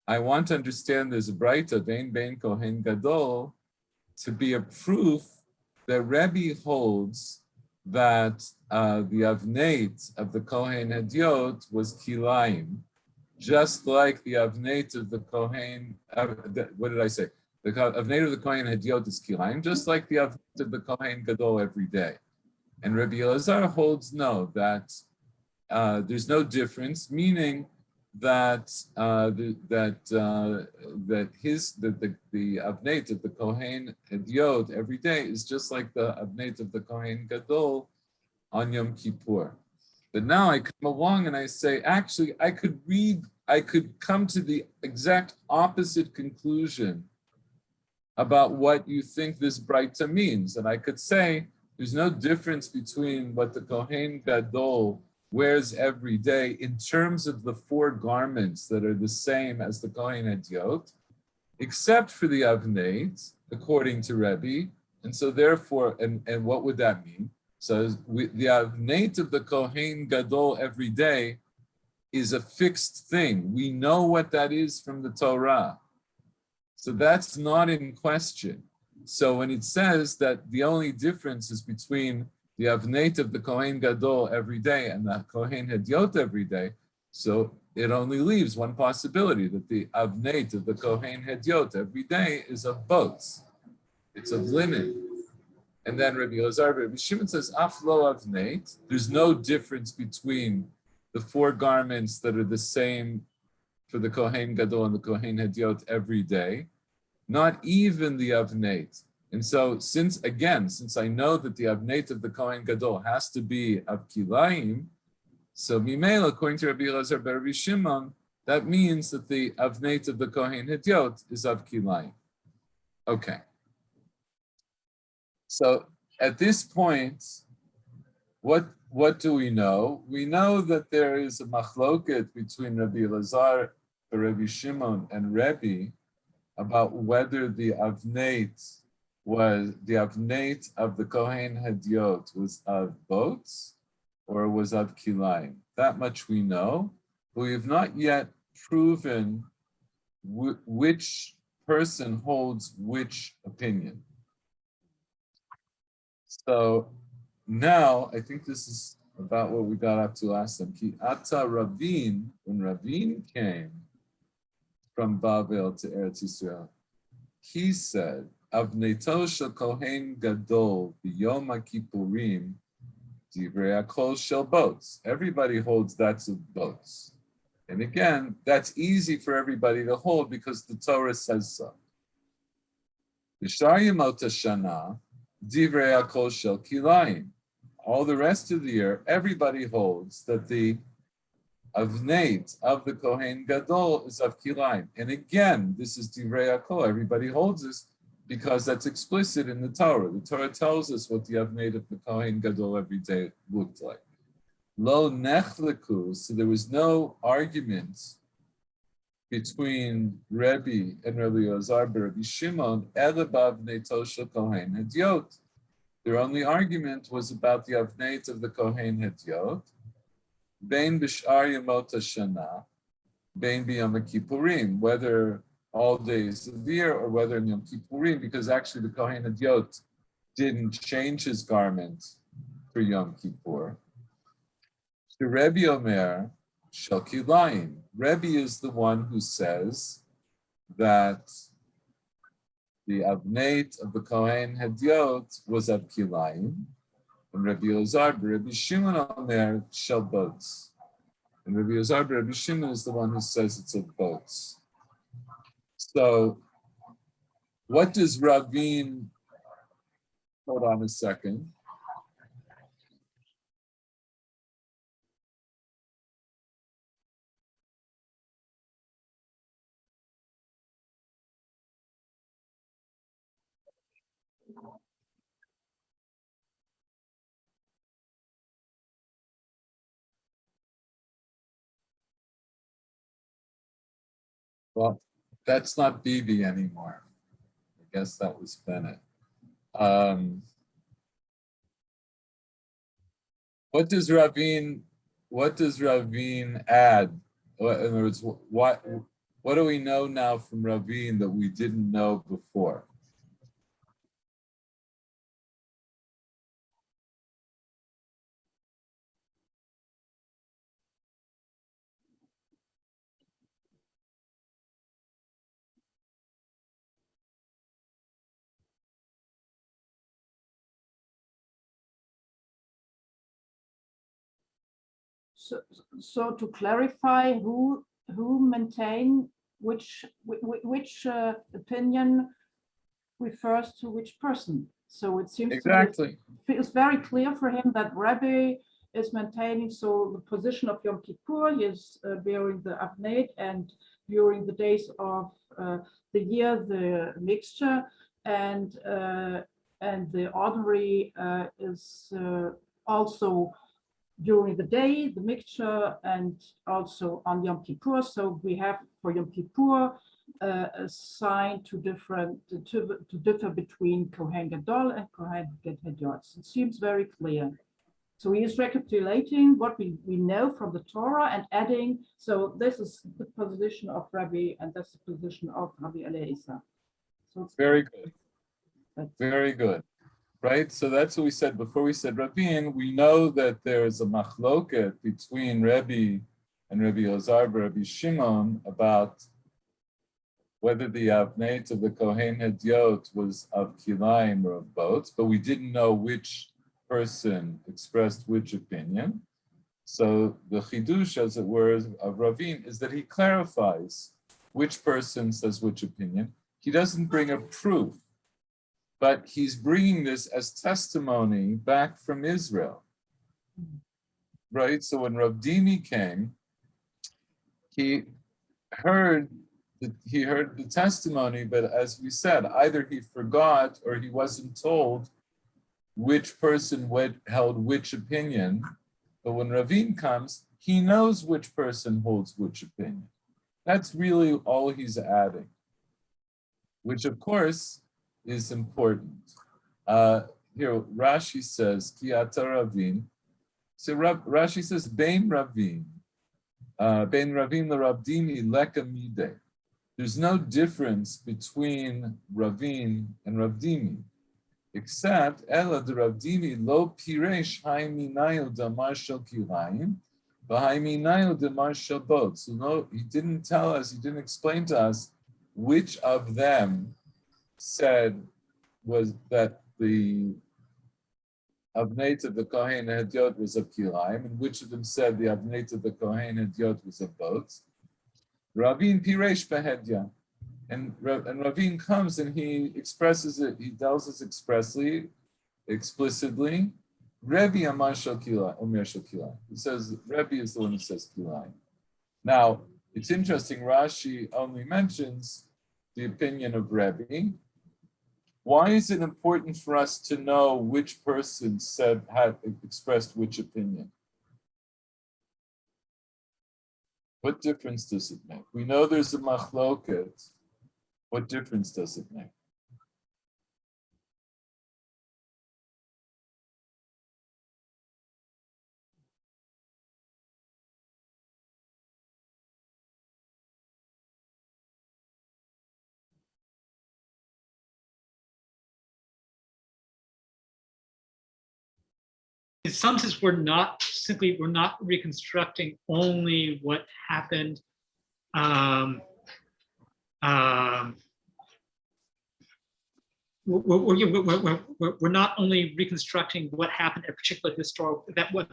I want to understand there's a Braita, Vein Kohen Gadol, to be a proof that Rebbe holds that the Avnet of the Kohen Hadiot was Kilayim, just like the Avnet of the Kohen, what did I say? The Avnet of the Kohen Hadiot is Kilayim, just like the Avnet of the Kohen Gadol every day. And Rabbi Elazar holds no, that there's no difference, meaning that the avneit of the Kohen Hediot every day is just like the avneit of the Kohen Gadol on Yom Kippur. But now I come along and I say, actually, I could come to the exact opposite conclusion about what you think this Braita means. And I could say, there's no difference between what the Kohen Gadol wears every day in terms of the 4 garments that are the same as the Kohen Hediot, except for the Avneit, according to Rebbe. And so therefore, and what would that mean? So the Avneit of the Kohen Gadol every day is a fixed thing. We know what that is from the Torah. So that's not in question. So when it says that the only difference is between the Avneit of the Kohen Gadol every day and the Kohen Hediot every day, so it only leaves one possibility, that the Avneit of the Kohen Hediot every day is of boats. It's of linen. And then Rabbi Elazar, Rabbi Shimon says, Af lo Avneit, there's no difference between the 4 garments that are the same for the Kohen Gadol and the Kohen Hediot every day, not even the Avneit. And so since I know that the Avneit of the Kohen Gadol has to be of Kilayim, so Mimela, according to Rabbi Elazar bar Rabbi Shimon, that means that the Avneit of the Kohen Hediot is of Kilayim. Okay. So at this point, what do we know? We know that there is a machloket between Rabbi Elazar, Rabbi Shimon, and Rebbe about whether the Avneit of the Kohen Hediot was of boats or was of Kilayim. That much we know, but we have not yet proven which person holds which opinion. So now I think this is about what we got up to last time. Ki ata Ravin, when Ravin came from Babel to Eretz Yisrael, he said, Avneito shel Kohen Gadol b'Yom Kippurim divrei hakol shel boats. Everybody holds that's of boats. And again, that's easy for everybody to hold because the Torah says so. B'shar yemot hashana divrei hakol shel kilayim. All the rest of the year, everybody holds that the Avneit of the Kohen Gadol is of Kilayim. And again, this is Divrei HaKol. Everybody holds this because that's explicit in the Torah. The Torah tells us what the Avneit of the Kohen Gadol every day looked like. Lo nechleku, so there was no argument between Rebbe and Rabbi Elazar bar Rabbi Shimon, ela b'avneito shel Kohen Hediot. Their only argument was about the Avneit of the Kohen Hediot, Bein b'shar yemot hashana, bein b'yom kippurim, whether all days of the year or whether in Yom Kippurim, because actually the Kohen Hediot didn't change his garment for Yom Kippur. The Rebbe Omer shel kilayim. Rebbe is the one who says that the Avneit of the Kohen Hediot was of kilayim. And Rabbi Elazar, Rabbi Shimon Omer shel boats. And Rabbi Elazar, Rabbi Shimon is the one who says it's of boats. So, what does Ravin? Hold on a second. Well, that's not Bibi anymore. I guess that was Bennett. What does Ravin add? In other words, what do we know now from Ravin that we didn't know before? So to clarify, who who maintain which opinion refers to which person. So it seems Exactly. feels very clear for him that Rabbi is maintaining the position of Yom Kippur. He is bearing the Avnet, and during the days of the year, the mixture, and the ordinary is also during the day, the mixture, and also on Yom Kippur. So we have for Yom Kippur a sign to differ between Kohen Gadol and Kohen Hediot. It seems very clear. So he is recapitulating what we know from the Torah and adding. So this is the position of Rabbi, and that's the position of Rabbi Eliezer. So it's Very good. Very good. Right? So that's what we said before. We said Rabin, we know that there is a machloket between Rebbe and Rebbe Ozar, Rebbe Shimon, about whether the Avnet of the Kohen Hediot was of Kilayim or of boats, but we didn't know which person expressed which opinion. So the chidush, as it were, of Ravin is that he clarifies which person says which opinion. He doesn't bring a proof, but he's bringing this as testimony back from Israel, right? So when Rav Dimi came, he heard the testimony, but as we said, either he forgot or he wasn't told which person held which opinion. But when Ravin comes, he knows which person holds which opinion. That's really all he's adding, which of course is important. Here, Rashi says, Ki ata Ravin. So Rashi says, Bein Ravin l'Rav Dimi leka mideh. There's no difference between Ravin and Rav Dimi, except Ela de Rav Dimi lo piresh haiminayo damar shel kilayim, v'haiminayo damar shel bot. So no, he didn't tell us, he didn't explain to us which of them said was that the Avnet of the Kohen Hediot was of Kilayim, and which of them said the Avnet of the Kohen Hediot was of boats. Ravin Piresh Behedya. And Ravin comes and he expresses it, he tells us explicitly, Rebbe Amar Shel Kilayim, Omer Shel Kilayim. He says, Rebbe is the one who says Kilayim. Now, it's interesting, Rashi only mentions the opinion of Rebbe. Why is it important for us to know which person had expressed which opinion? What difference does it make? We know there's a machloket. What difference does it make? In some sense, we're not reconstructing only what happened. We're not only reconstructing what happened at a particular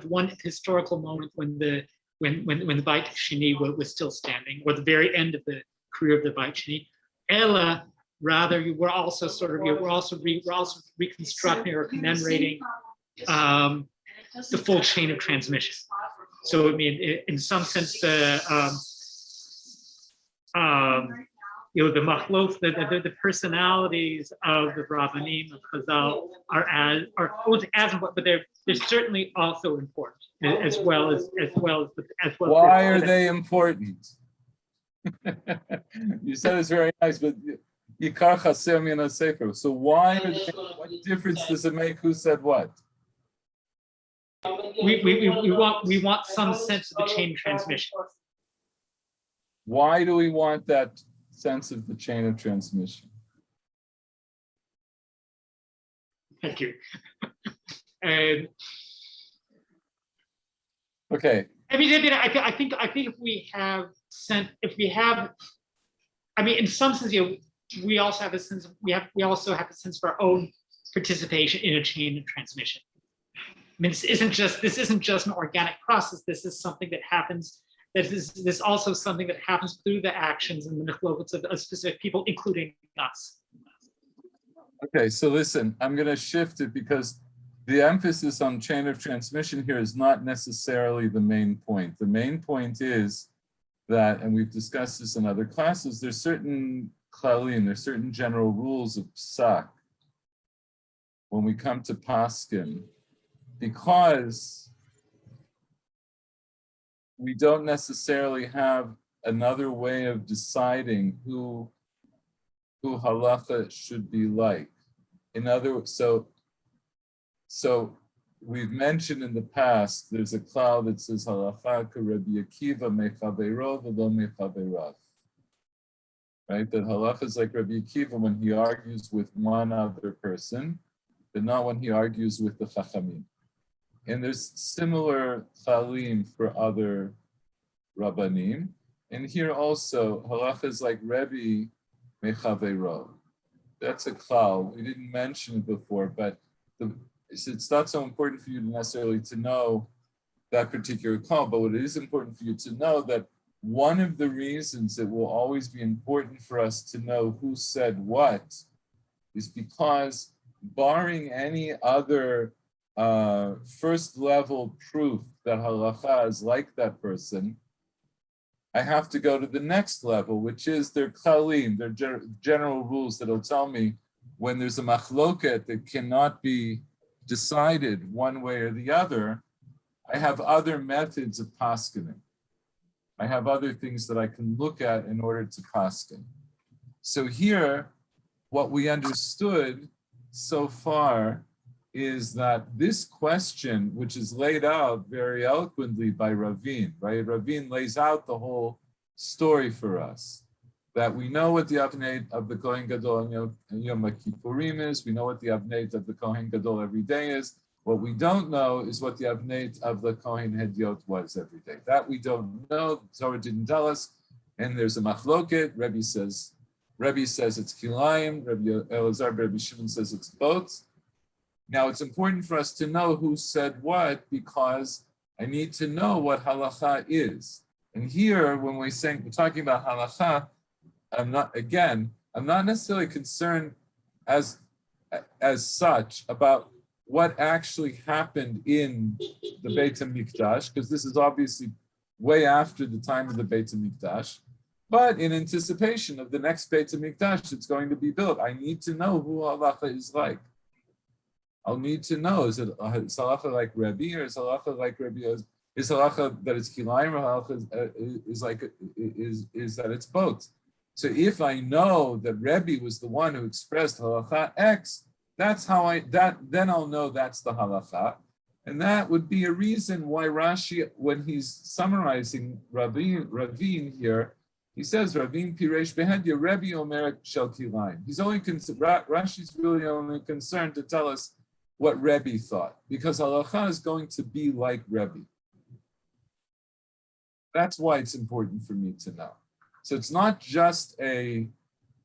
one historical moment when the Beit Sheni was still standing, or the very end of the career of the Beit Sheni. Ella, rather, we're also reconstructing or commemorating the full chain of transmission. So I mean, in some sense, the machlof, the personalities of the Rabbanim of Chazal are as important, but they're certainly also important as well as. Why are they important? You said it's very nice, but Yikar Chaser Min HaSefer. So why? What difference does it make? Who said what? We want some sense of the chain of transmission. Why do we want that sense of the chain of transmission? Thank you. Okay. I think if we have, in some sense, we also have a sense of our own participation in a chain of transmission. I mean, this isn't just an organic process. This is something that happens that this is also something that happens through the actions and the mechlokas of specific people, including us. Okay, so listen, I'm going to shift it because the emphasis on chain of transmission here is not necessarily the main point. The main point is that, and we've discussed this in other classes, there's certain klalim, there's certain general rules of psak when we come to paskin, because we don't necessarily have another way of deciding who halacha should be like. In other words, so we've mentioned in the past, there's a klal that says halacha ka Rabbi Akiva mechaveiro v'lo mechaveirav. Right, that halacha is like Rabbi Akiva when he argues with one other person, but not when he argues with the chachamim. And there's similar chalim for other rabbanim. And here also, halacha is like Rebbe mechaveiro. That's a klal. We didn't mention it before, but it's not so important for you necessarily to know that particular klal, but what it is important for you to know that one of the reasons it will always be important for us to know who said what is because barring any other first level proof that halacha is like that person, I have to go to the next level, which is their klalim, their general rules that'll tell me when there's a machloket that cannot be decided one way or the other, I have other methods of paskening. I have other things that I can look at in order to pasken. So here, what we understood so far is that this question, which is laid out very eloquently by Ravin, right? Ravin lays out the whole story for us, that we know what the Avnet of the Kohen Gadol and Yom Kippurim is, we know what the Avnet of the Kohen Gadol every day is. What we don't know is what the Avnet of the Kohen Hediot was every day. That we don't know, the Torah didn't tell us, and there's a machloket. Rebbe says it's kilayim, Rabbi Elazar, Rabbi Shimon says it's both. Now it's important for us to know who said what because I need to know what halacha is. And here, when we're talking about halacha, I'm not necessarily concerned as such about what actually happened in the Beit HaMikdash, because this is obviously way after the time of the Beit HaMikdash, but in anticipation of the next Beit HaMikdash that's going to be built, I need to know who halacha is like. I'll need to know, is halacha like Rebbe, or is halacha like Rebbe? Is halacha that it's kilayim, or halacha is that it's both? So if I know that Rebbe was the one who expressed halacha X, then I'll know that's the halacha. And that would be a reason why Rashi, when he's summarizing Ravin here, he says, Ravin Piresh Behedya, Rebbe Omer Shel Kilayim. Rashi's really only concerned to tell us what Rebbe thought, because halacha is going to be like Rebbe. That's why it's important for me to know. So it's not just an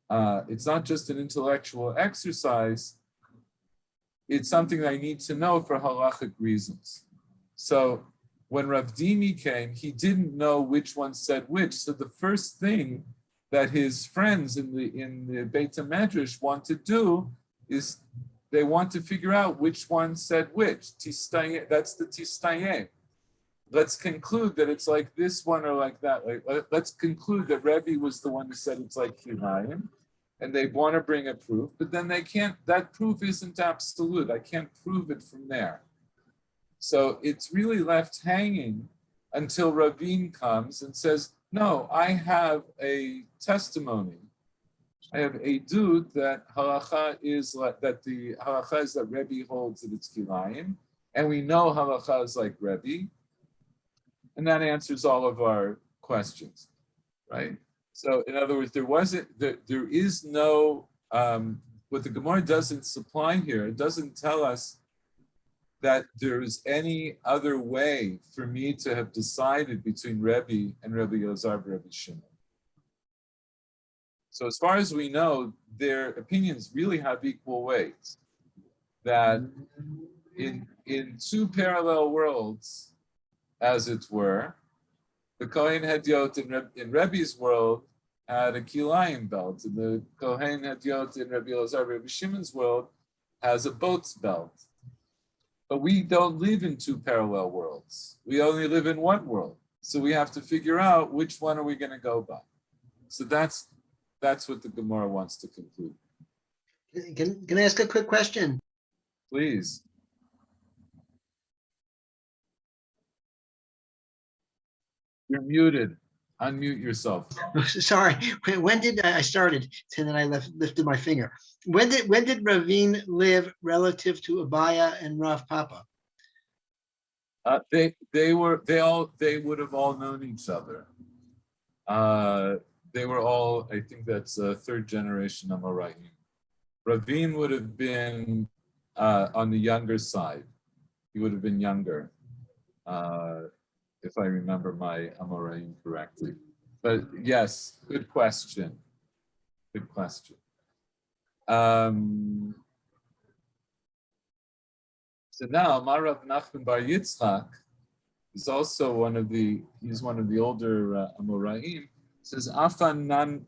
intellectual exercise. It's something that I need to know for halachic reasons. So when Rav Dimi came, he didn't know which one said which. So the first thing that his friends in the Beit HaMedrash want to do is they want to figure out which one said which. That's the tistayim. Let's conclude that it's like this one or like that. Let's conclude that Rebbe was the one who said it's like kilayim, and they want to bring a proof, but then they can't. That proof isn't absolute. I can't prove it from there. So it's really left hanging until Ravin comes and says, "No, I have a testimony. I have a dude that halacha is like that. The halacha is that Rebbe holds that it's kilayim, and we know halacha is like Rebbe." And that answers all of our questions, right? So in other words, there is no, what the Gemara doesn't supply here, it doesn't tell us that there is any other way for me to have decided between Rebbe and Rebbe Elazar and Rebbe Shimon. So as far as we know, their opinions really have equal weight. That in two parallel worlds, as it were, The Kohen Hedyot in Rebbe's world had a kilayim belt, and the Kohen Hedyot in Rebbe Elazar, Rebbe Shimon's world, has a boat's belt. But we don't live in two parallel worlds. We only live in one world. So we have to figure out which one are we going to go by. So that's what the Gemara wants to conclude. Can I ask a quick question? Please. You're muted. Unmute yourself. Sorry, when did I started, and then I lifted my finger. When did Ravine live relative to Abaya and Rav Papa? They would have all known each other. They were all, I think that's a third generation Amoraim. Ravine would have been on the younger side. He would have been younger, if I remember my Amoraim correctly. But yes, good question. Good question. So now Marav Nachman Bar Yitzchak is also he's one of the older Amoraim. Says Afanan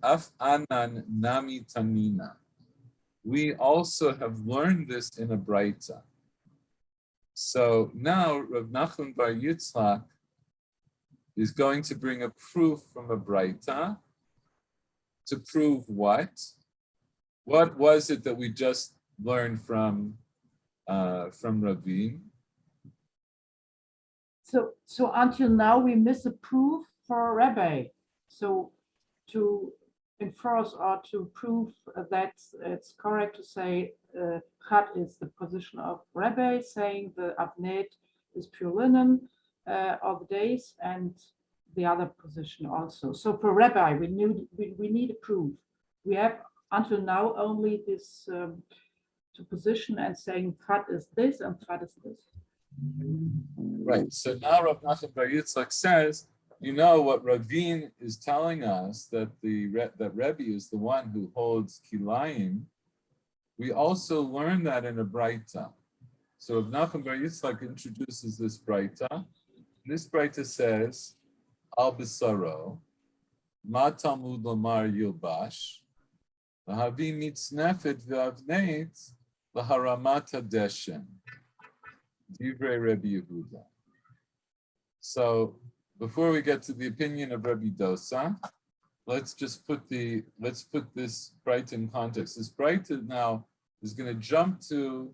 Nami Tanina. We also have learned this in a Braita. So now Rav Nachman Bar Yitzchak is going to bring a proof from a Braita to prove what? What was it that we just learned from Ravine? So until now we miss a proof for Rabbi. So to enforce or to prove that it's correct to say Chad is the position of Rabbi, saying the Avnet is pure linen of days, and the other position also. So for Rabbi, we need a proof. We have until now only this to position and saying Chad is this and Chad is this. Right. So now Rav Nachman Bar Yitzchak says, you know what Ravine is telling us, that that Rebbe is the one who holds kilayim. We also learn that in a Braita. So Rav Nachman Bar Yitzchak introduces this Braita. This Braita says, Al Bisaro, Ma Talmud Lomar Yilbash, Lahavi Mitznefet V'Avneit, Laharamata Deshen. Divrei Rebbe Yehuda. So before we get to the opinion of Rebbe Dosa, let's put this Braita in context. This Braita now is going to jump to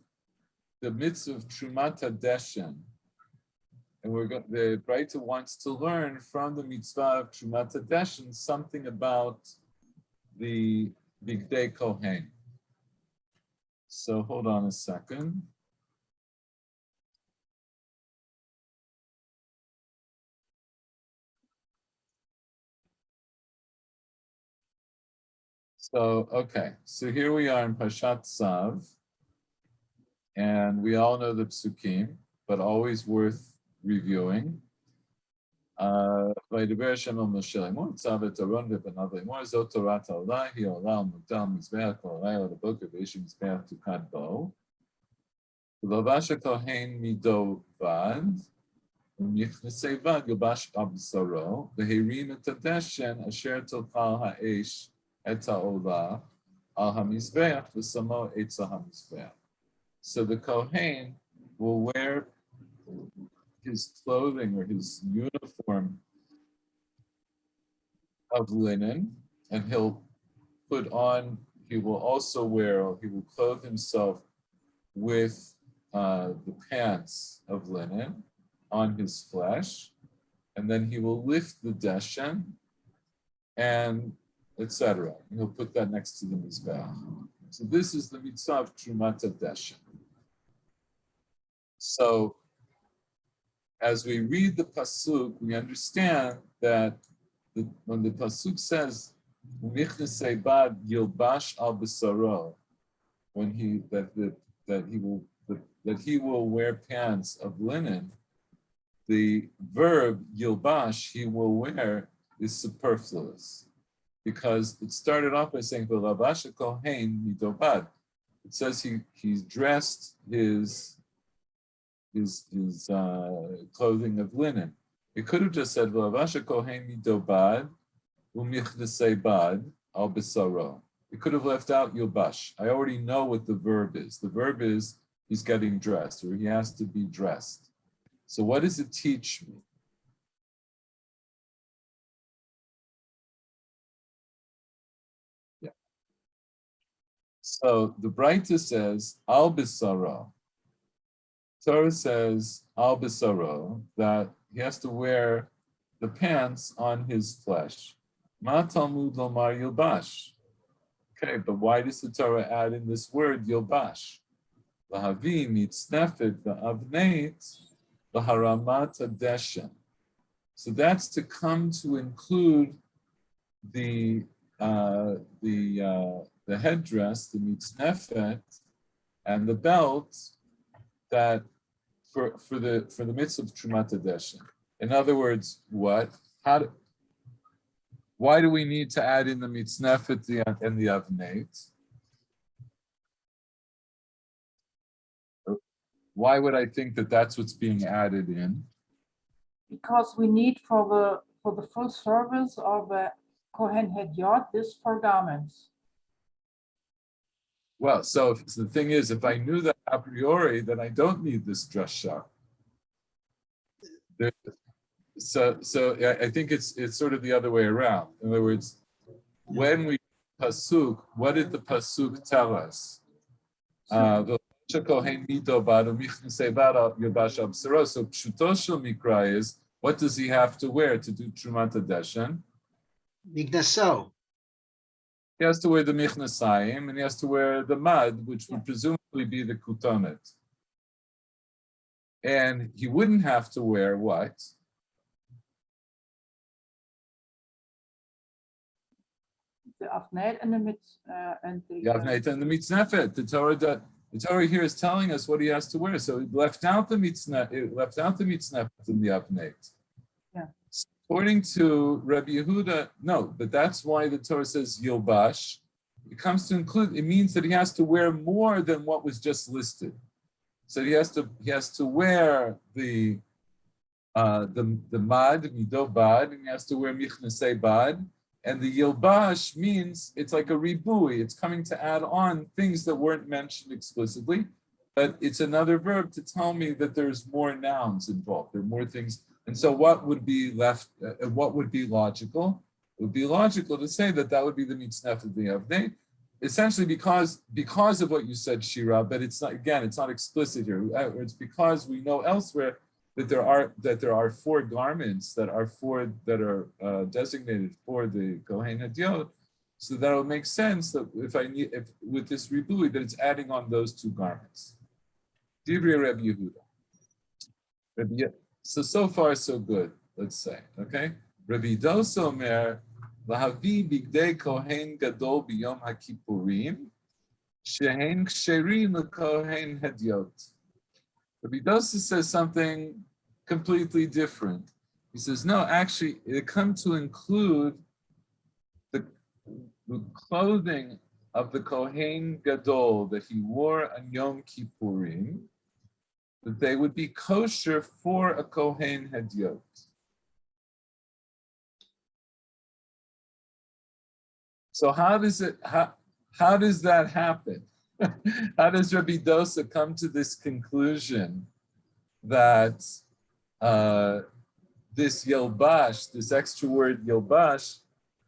the mitzvah of Trumata Deshen. And the Braita wants to learn from the mitzvah of Trumata Deshen something about the Bigdei Kohen. So hold on a second. So, okay, so here we are in Pashat Tzav, and we all know the psukim, but always worth reviewing. Vaydiber Hashem el Moshe lemor, tzav et Aaron v'banav lemor, zot Torat ha'olah, hi olah mutal mizbeach kol halayla l'boker v'yish mizbeach tukad bo. V'lavash ha'kohen mido vad, v'yichnesei vad yobash al b'saro, v'herim et hadeshen asher tokal ha'esh et ha'olah al hamizbeach v'samo etza hamizbeach. So the Kohen will wear his clothing or his uniform of linen, and he will clothe himself with the pants of linen on his flesh, and then he will lift the deshen, and etc. He'll put that next to the mizbeach. So this is the mitzvah of Trumata Deshen. So as we read the pasuk, we understand that when the pasuk says "Michnesei bad yilbash al b'saro," that he will wear pants of linen, the verb yilbash, he will wear, is superfluous, because it started off by saying v'lavash kohen midobad. It says he's dressed his clothing of linen. It could have just said, V'lavasha kohen midobad, u'michnasei bad, al besaro. It could have left out yilbash. I already know what the verb is. The verb is he's getting dressed, or he has to be dressed. So what does it teach me? Yeah. So the Braita says, al besaro. Torah says, al besaro, that he has to wear the pants on his flesh. Ma Talmud lomar yilbash. Okay, but why does the Torah add in this word yilbash? Lahavi mitznefet Avnet laharamat adeshen. So that's to come to include the headdress, the mitznefet, and the belt that for the mitzvah of Trumat Adeshen. In other words, what? Why do we need to add in the mitznefet and the avnet? Why would I think that that's what's being added in? Because we need for the full service of a Kohen Hedyot, this 4 garments. Well, so the thing is, if I knew that a priori, then I don't need this dress shop. So I think it's sort of the other way around. In other words, when we pasuk, what did the pasuk tell us? So pshutoshel mikra is, what does he have to wear to do Trumat Adeshen? Migdaso. He has to wear the Michnasayim, and he has to wear the mud, which would presumably be the kutonet. And he wouldn't have to wear what? The Avnet and the Avnet and the mitznefet. The Torah here is telling us what he has to wear. So he left out the mitznefet and the Avnet. Yeah. According to Rabbi Yehuda, no, but that's why the Torah says Yilbash. It comes to include, it means that he has to wear more than what was just listed. So he has to wear the mad, mido bad, and he has to wear michnasei bad. And the Yilbash means it's like a ribui. It's coming to add on things that weren't mentioned explicitly, but it's another verb to tell me that there's more nouns involved. There are more things. And so what would be left, what would be logical? It would be logical to say that that would be the mitznef of the Avnei, essentially because of what you said, Shira, but it's not, again, it's not explicit here. It's because we know elsewhere that there are 4 garments that are designated for the Kohen Hedyot, so that would make sense that if with this ribui that it's adding on those 2 garments. Divrei Rabbi Yehuda. So far so good. Let's say, okay. Rabbi Dosa Omer lahavi bigdei Kohen Gadol biyom HaKippurim shehen ksherim leKohen Hedyot. Rabbi Dosa says something completely different. He says, no, actually, it comes to include the clothing of the Kohen Gadol that he wore on Yom Kippurim, that they would be kosher for a Kohen Hedyot. So how does that happen? How does Rabbi Dosa come to this conclusion that this Yilbash, this extra word Yilbash,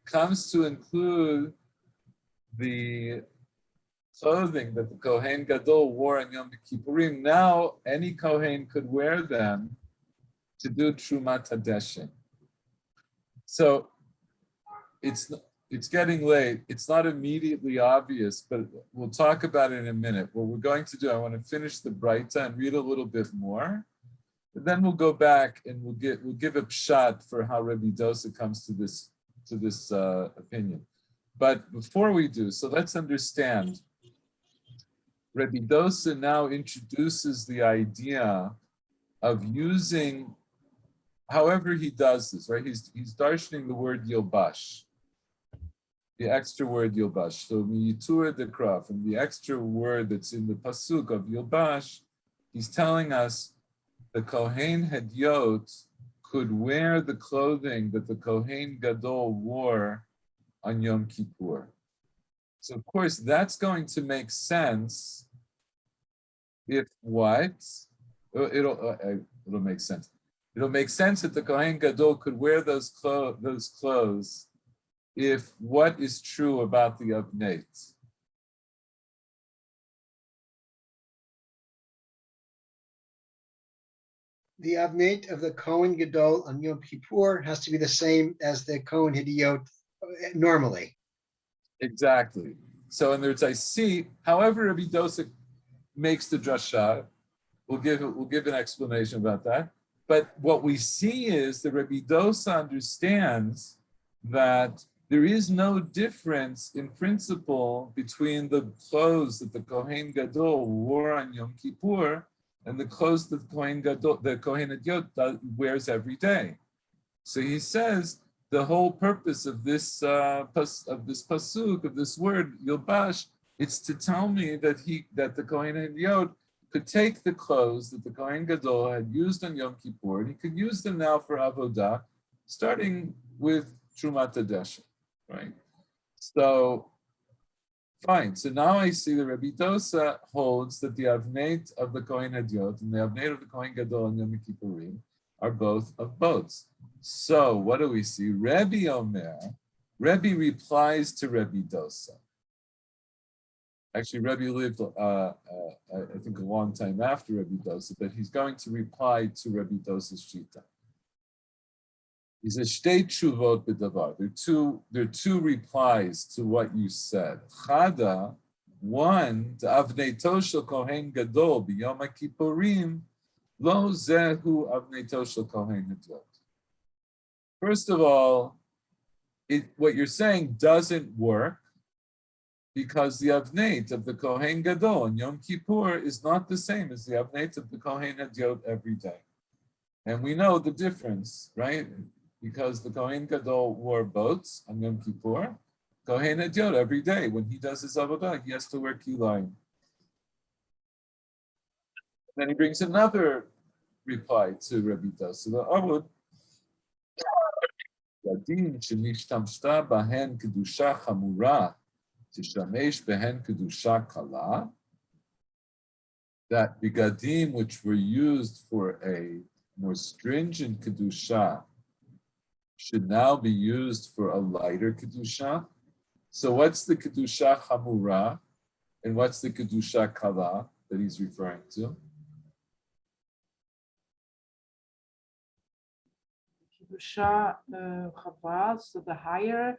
comes to include the clothing that the Kohen Gadol wore on Yom Kippurim? Now any Kohen could wear them to do Trumat Hadeshin. So it's getting late. It's not immediately obvious, but we'll talk about it in a minute. What we're going to do, I want to finish the Braita and read a little bit more. And then we'll go back and we'll give a pshat for how Rabbi Dosa comes to this opinion. But before we do, so let's understand. Rabbi Dosa now introduces the idea of using, however he does this, right? He's darshaning the word Yilbash, the extra word Yilbash. So miyitur dekra, from the extra word that's in the pasuk of Yilbash, he's telling us the Kohen Hedyot could wear the clothing that the Kohen Gadol wore on Yom Kippur. So of course, that's going to make sense if what? It'll make sense. It'll make sense that the Kohen Gadol could wear those clothes if what is true about the Avnet? The Avnet of the Kohen Gadol on Yom Kippur has to be the same as the Kohen Hidiot normally. Exactly. So in words, I see, however Rabbi Dosa makes the drasha, we'll give an explanation about that. But what we see is that Rabbi Dosa understands that there is no difference in principle between the clothes that the Kohen Gadol wore on Yom Kippur and the clothes that the Kohen Hidiot wears every day. So he says the whole purpose of this pasuk, of this word Yilbash, it's to tell me that the Kohen Hidiot could take the clothes that the Kohen Gadol had used on Yom Kippur, and he could use them now for avodah, starting with Trumat Hadeshen, right? So, fine. So now I see that Rabbi Dosa holds that the Avnet of the Kohen Hidiot and the Avnet of the Kohen Gadol on Yom Kippurim are both of boats. So what do we see? Rebbe replies to Rebbe Dosa. Actually, Rebbe lived, I think, a long time after Rebbe Dosa, but he's going to reply to Rebbe Dosa's shita. He says, "Shtei tshuvot b'davar." There are two replies to what you said. Chada, one, the avneito shel kohen gadol b'yom kippurim, lo zehu avneito shel kohen hidiot. First of all, what you're saying doesn't work, because the Avnet of the Kohen Gadol on Yom Kippur is not the same as the Avnet of the Kohen Hidiot every day. And we know the difference, right? Because the Kohen Gadol wore boats on Yom Kippur. Kohen Hidiot every day, when he does his avodah, he has to wear kilayim. Then he brings another reply to Rabbi Dosa. The Avod, Yadim shenishtamshta bahen kedusha chamura, Tishamesh behen kedusha kala, that bigadim which were used for a more stringent kedusha should now be used for a lighter kedusha. So what's the kedusha chamura and what's the kedusha kala that he's referring to? Kedusha Chabad, so the higher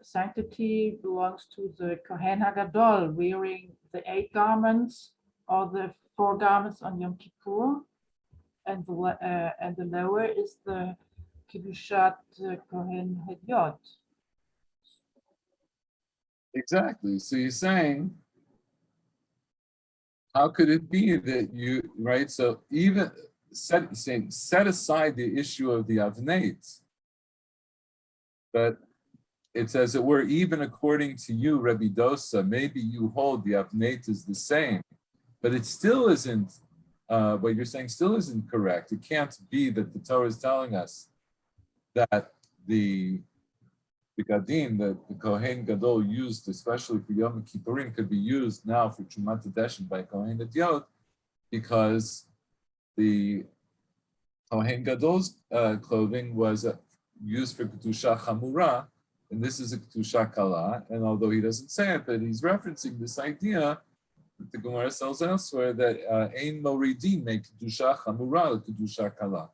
sanctity belongs to the Kohen Hagadol, wearing the 8 garments or the 4 garments on Yom Kippur, and the lower is the Kedushat Kohen Hidiot. Exactly. So you're saying, how could it be that you, right? So even set aside the issue of the Avnet, but it's as it were, even according to you, Rebbe Dosa, maybe you hold the Avnet is the same, but it still isn't, what you're saying still isn't correct. It can't be that the Torah is telling us that the Gadim that the Kohen Gadol used, especially for Yom Kippurim, could be used now for Trumat Hadeshen by Kohen Hidiot, because the Kohen Gadol's clothing was used for Kedusha Chamura, and this is a Kedusha Kala. And although he doesn't say it, but he's referencing this idea that the Gemara tells elsewhere that Ein Moridim make Kedusha Chamura Kedusha Kala.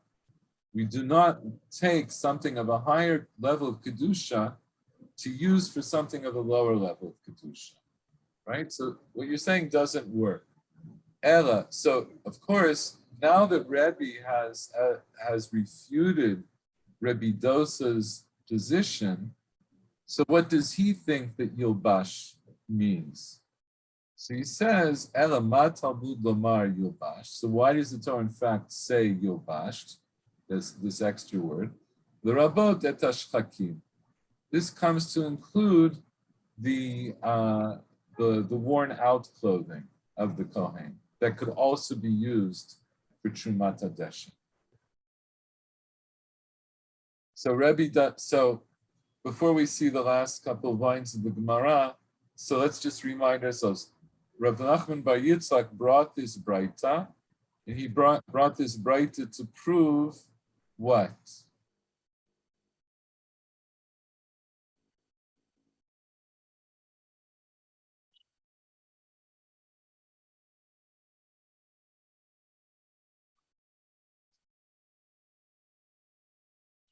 We do not take something of a higher level of Kedusha to use for something of a lower level of Kedusha, right? So what you're saying doesn't work. Ella, so of course, now that Rebbe has refuted Rebbe Dosa's position, so what does he think that Yilbash means? So he says, Ella ma Talmud lomar Yilbash. So why does the Torah in fact say Yilbash? This extra word. L'rabot et hashchakim. This comes to include the worn out clothing of the Kohen that could also be used for Trumat Hadeshen. So so before we see the last couple of lines of the Gemara, so let's just remind ourselves. Rav Nachman Bar Yitzchak brought this Braita, and he brought this Braita to prove what?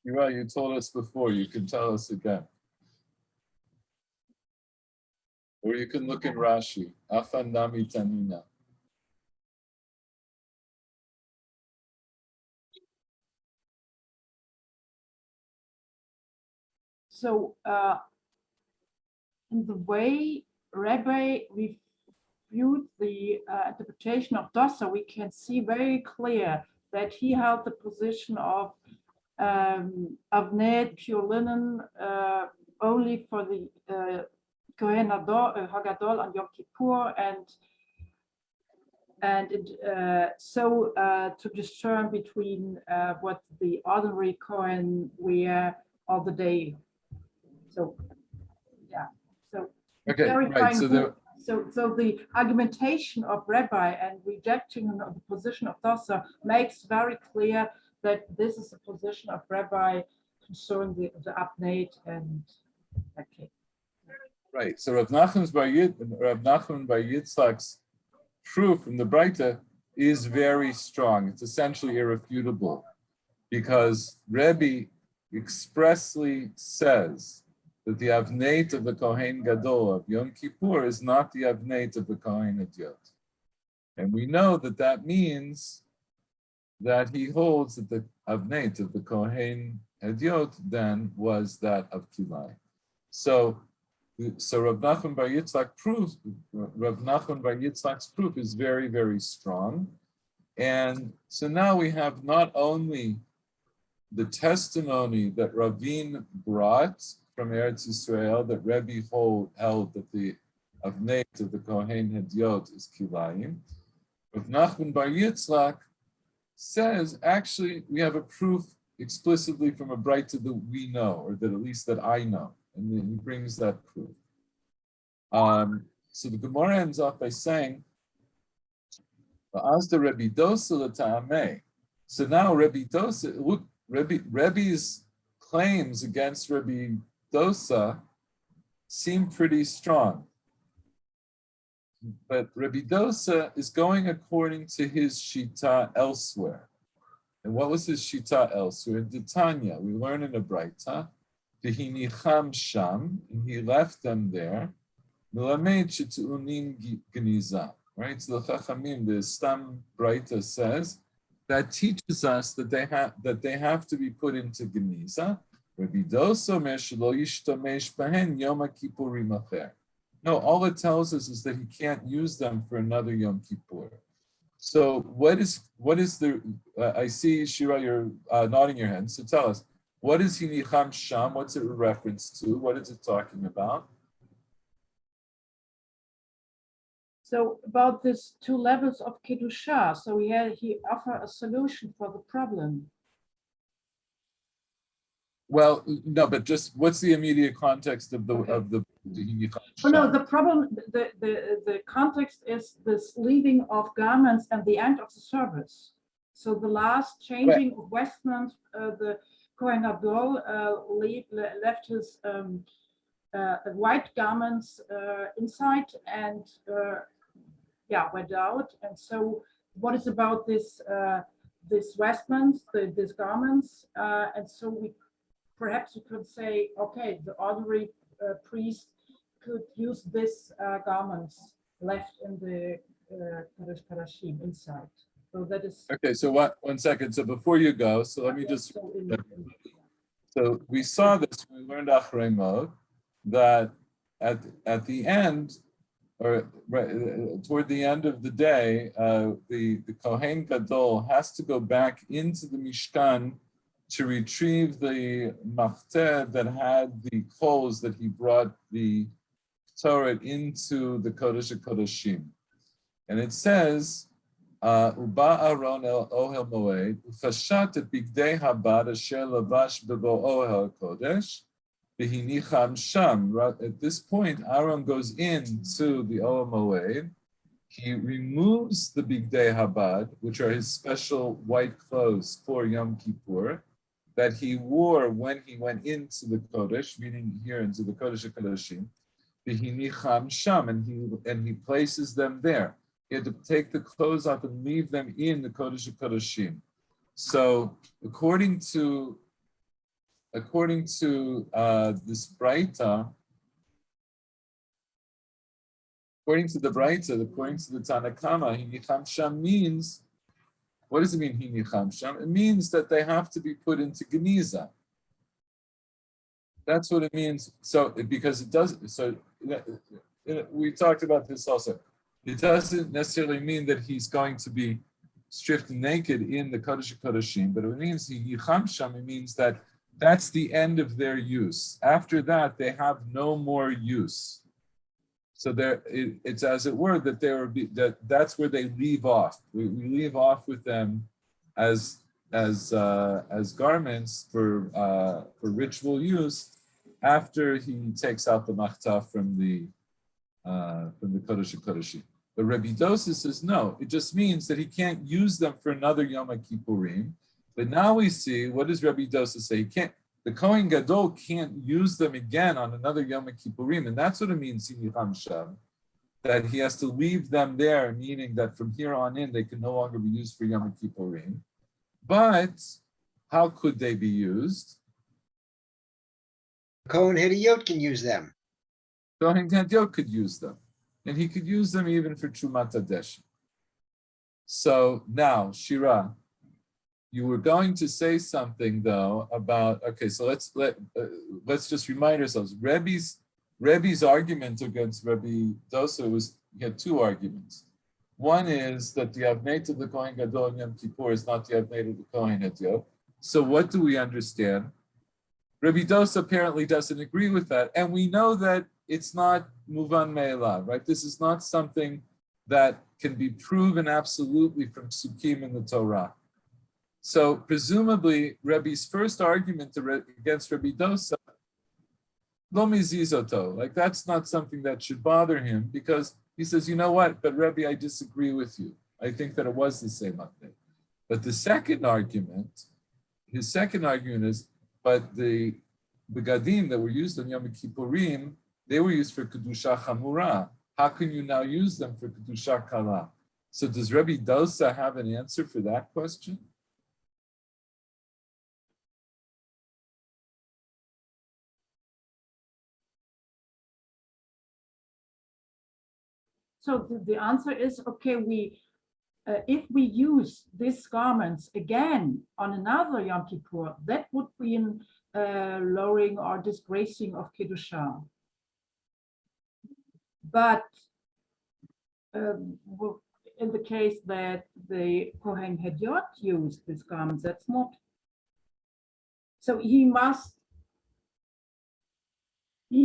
You told us before, you can tell us again. Or you can look in Rashi. Afan Nami Tanina. So in the way Rabbi reviewed the interpretation of Dosa, we can see very clear that he held the position of Avnet, pure linen, only for the Kohen Hagadol on Yom Kippur, so to discern between what the ordinary Kohen wear all the day. So yeah, so Okay, right. So the argumentation of Rabbi and rejecting of the position of Dosa makes very clear that this is the position of Rabbi concerning the Avnet and okay. Right. So Rav Nachman Bar Yitzchak's proof from the Braita is very strong. It's essentially irrefutable because Rebbe expressly says that the Avnet of the Kohen Gadol of Yom Kippur is not the Avnet of the Kohen Hedyot. And we know that that means that he holds that the Avnet of the Kohen Hedyot then was that of Kilai. So Rav Nachman Bar Yitzchak's proof is very, very strong. And so now we have not only the testimony that Ravin brought from Eretz Yisrael, that Rebbe held that the Avnet of the Kohen Hedyot is Kilayim. Rav Nachman Bar Yitzchak says, actually, we have a proof explicitly from a Braita that we know, or that at least that I know. And then he brings that proof. So the Gemara ends off by saying, "Va'azda Rebbe Dosa l'ta'amei." So now Rebbe Dosa, look, Rebbe's claims against Rebbe Dosa seem pretty strong. But Rebbe Dosa is going according to his shita elsewhere. And what was his shita elsewhere? In Tanya, we learn in a Braita, V'hinicham sham, and he left them there. Melamed shetu'unim geniza. Right? So the Chachamim, the Stam Braita says that teaches us that they have to be put into geniza. Rebbe Dosa omer shelo yishtamesh bahen Yom Kippurim acher. No, all it tells us is that he can't use them for another Yom Kippur. So what is the? I see Shira, you're nodding your head. So tell us, what is Hinicham Sham? What's it a reference to? What is it talking about? So about these two levels of kedusha, so he offered a solution for the problem. Well, no, but just what's the immediate context of the Oh no, the problem, the context is this leaving of garments and the end of the service. So the last changing of vestments, the Kohen Gadol left his white garments inside and went out. And so what is about this vestments, these garments? And so perhaps we could say, okay, the ordinary priest could use this garments left in the Kodesh Kodashim inside. So that is okay. So one second. So before you go, so let me just. So we saw this when we learned Achrei Mod, that at the end, or toward the end of the day, the Kohen Gadol has to go back into the Mishkan to retrieve the mafteh that had the coals that he brought the Torah into the Kodesh HaKodashim. And it says ובא אהרון אל אוהל מועד, ופשט את בגדי הבד אשר לבש בבוא אוהל הקודש, והניחם שם. At this point, Aaron goes into the Oel Moed. He removes the bigdei habad, which are his special white clothes for Yom Kippur, that he wore when he went into the Kodesh, meaning here into the Kodesh HaKodeshim. V'hinicham sham, and he places them there. He had to take the clothes off and leave them in the Kodesh HaKodeshim. So according to this Braita, according to the Tanakhama, Hinicham Sham means, what does it mean, Hinicham Sham? It means that they have to be put into Geniza. That's what it means. So, because it does, so we talked about this also. It doesn't necessarily mean that he's going to be stripped naked in the Kodesh HaKodeshim, but it means Hinicham Sham, it means that that's the end of their use. After that, they have no more use. So it's as it were that that's where they leave off. We leave off with them as garments for ritual use after he takes out the machtaf from the Kodesh HaKodeshim. But Rebbe Dosa says no. It just means that he can't use them for another Yom Kippurim. But now we see, what does Rebbe Dosa say? He can't. The Kohen Gadol can't use them again on another Yom Kippurim, and that's what it means, that he has to leave them there, meaning that from here on in, they can no longer be used for Yom Kippurim. But how could they be used? Kohen Hediyot can use them. Kohen Gadol could use them, and he could use them even for Trumat Hadesh. So now, Shira, you were going to say something though about, okay, so let's just remind ourselves. Rebbe's argument against Rebbe Dosa was, he had two arguments. One is that the Avnet of the Kohen Gadol in Yom Kippur is not the Avnet of the Kohen Hediyot. So what do we understand? Rebbe Dosa apparently doesn't agree with that, and we know that it's not Muvan Me'elav, right? This is not something that can be proven absolutely from Sukkim in the Torah. So presumably, Rebbe's first argument against Rebbe Dosa, lo mizizoto, like that's not something that should bother him, because he says, you know what, but Rebbe, I disagree with you. I think that it was the same update. But his second argument is, but the begadim that were used on Yom Kippurim, they were used for Kedusha Chamura. How can you now use them for Kedusha Kala? So does Rebbe Dosa have an answer for that question? So the answer is, okay, if we use these garments again on another Yom Kippur, that would be a lowering or disgracing of Kedusha. But in the case that the Kohen Hediyot used these garments, that's not. So he